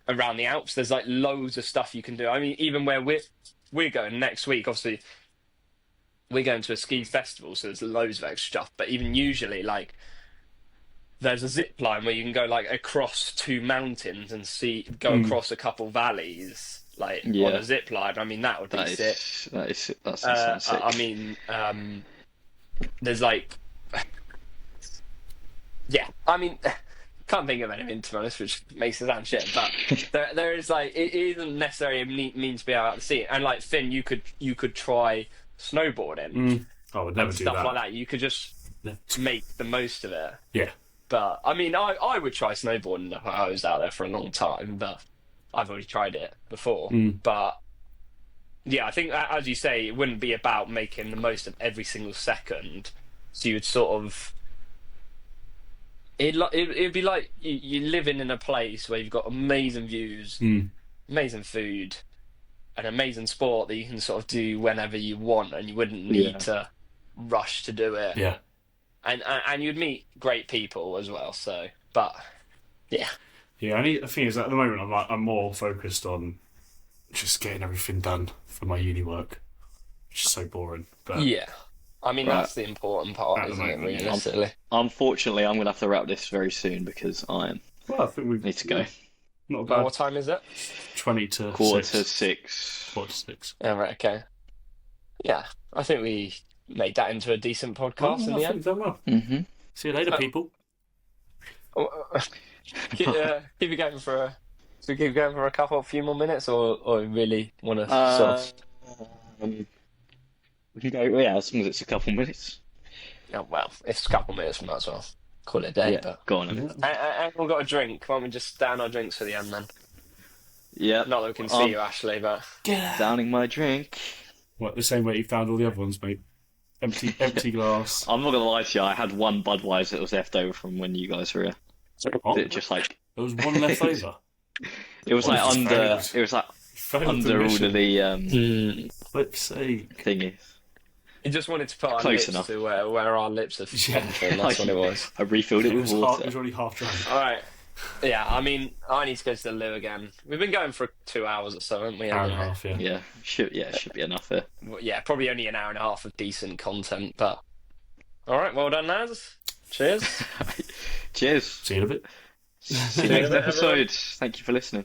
around the Alps. There's like loads of stuff you can do. I mean, even where we're going next week, obviously we're going to a ski festival, so there's loads of extra stuff. But even usually, like there's a zip line where you can go like across 2 mountains and go across a couple valleys, like on Yeah. a zip line. I mean, that would be That sick. that sounds sick. I mean, there's like, yeah. I mean, can't think of anything to be honest, which makes it sound shit. But there is like, it isn't necessarily a mean to be out to sea. And like Finn, you could try snowboarding I would never and do stuff that. like that. You could just make the most of it. Yeah, But I mean, I would try snowboarding if I was out there for a long time, but I've already tried it before. But yeah, I think as you say, it wouldn't be about making the most of every single second. So you would sort of it'd be like you living in a place where you've got amazing views, amazing food, an amazing sport that you can sort of do whenever you want, and you wouldn't need to rush to do it. yeah. And you'd meet great people as well. So, but yeah, Yeah, the thing is, at the moment, I'm more focused on just getting everything done for my uni work, which is so boring. But yeah, I mean, Right. that's the important part, At the isn't it, moment, yeah. realistically? Unfortunately, I'm going to have to wrap this very soon because I Well, I think we need to go. Not Well, bad. what time is it? 20 to Quarter 6. to 6. Quarter to 6. Yeah, right, okay. Yeah, I think we made that into a decent podcast in I the think end. we've done well. Mm-hmm. See you later, people. keep it going for should we keep going for a few more minutes, or really want to sort of... We can go, yeah, as long as it's a couple minutes. Yeah, well, if it's a couple of minutes, we might as well call it a day. Yeah, But go on then. Everyone got a drink. Why don't we just down our drinks for the end, then? Yeah, Not that we can see you, Ashley, but downing my drink. What, the same way you found all the other ones, mate? Empty glass. I'm not going to lie to you, I had one Budweiser that was left over from when you guys were here. Oh, It just like, there was one left over. it was What like is under, failed? it was like Failed the under all mission. of the Flip's sake. thingies. you just wanted to put our Close lips enough. to where our lips have Yeah. been to, and that's what it was. I refilled it It with was, it water. was already half dry. All right. Yeah, I mean, I need to go to the loo again. We've been going for 2 hours or so, haven't we? Hour and a half, yeah. Yeah, it should be enough here. Well, yeah, probably only an hour and a half of decent content, but... All right, well done, lads. Cheers. Cheers. See you in a bit. See you next episode. Thank you for listening.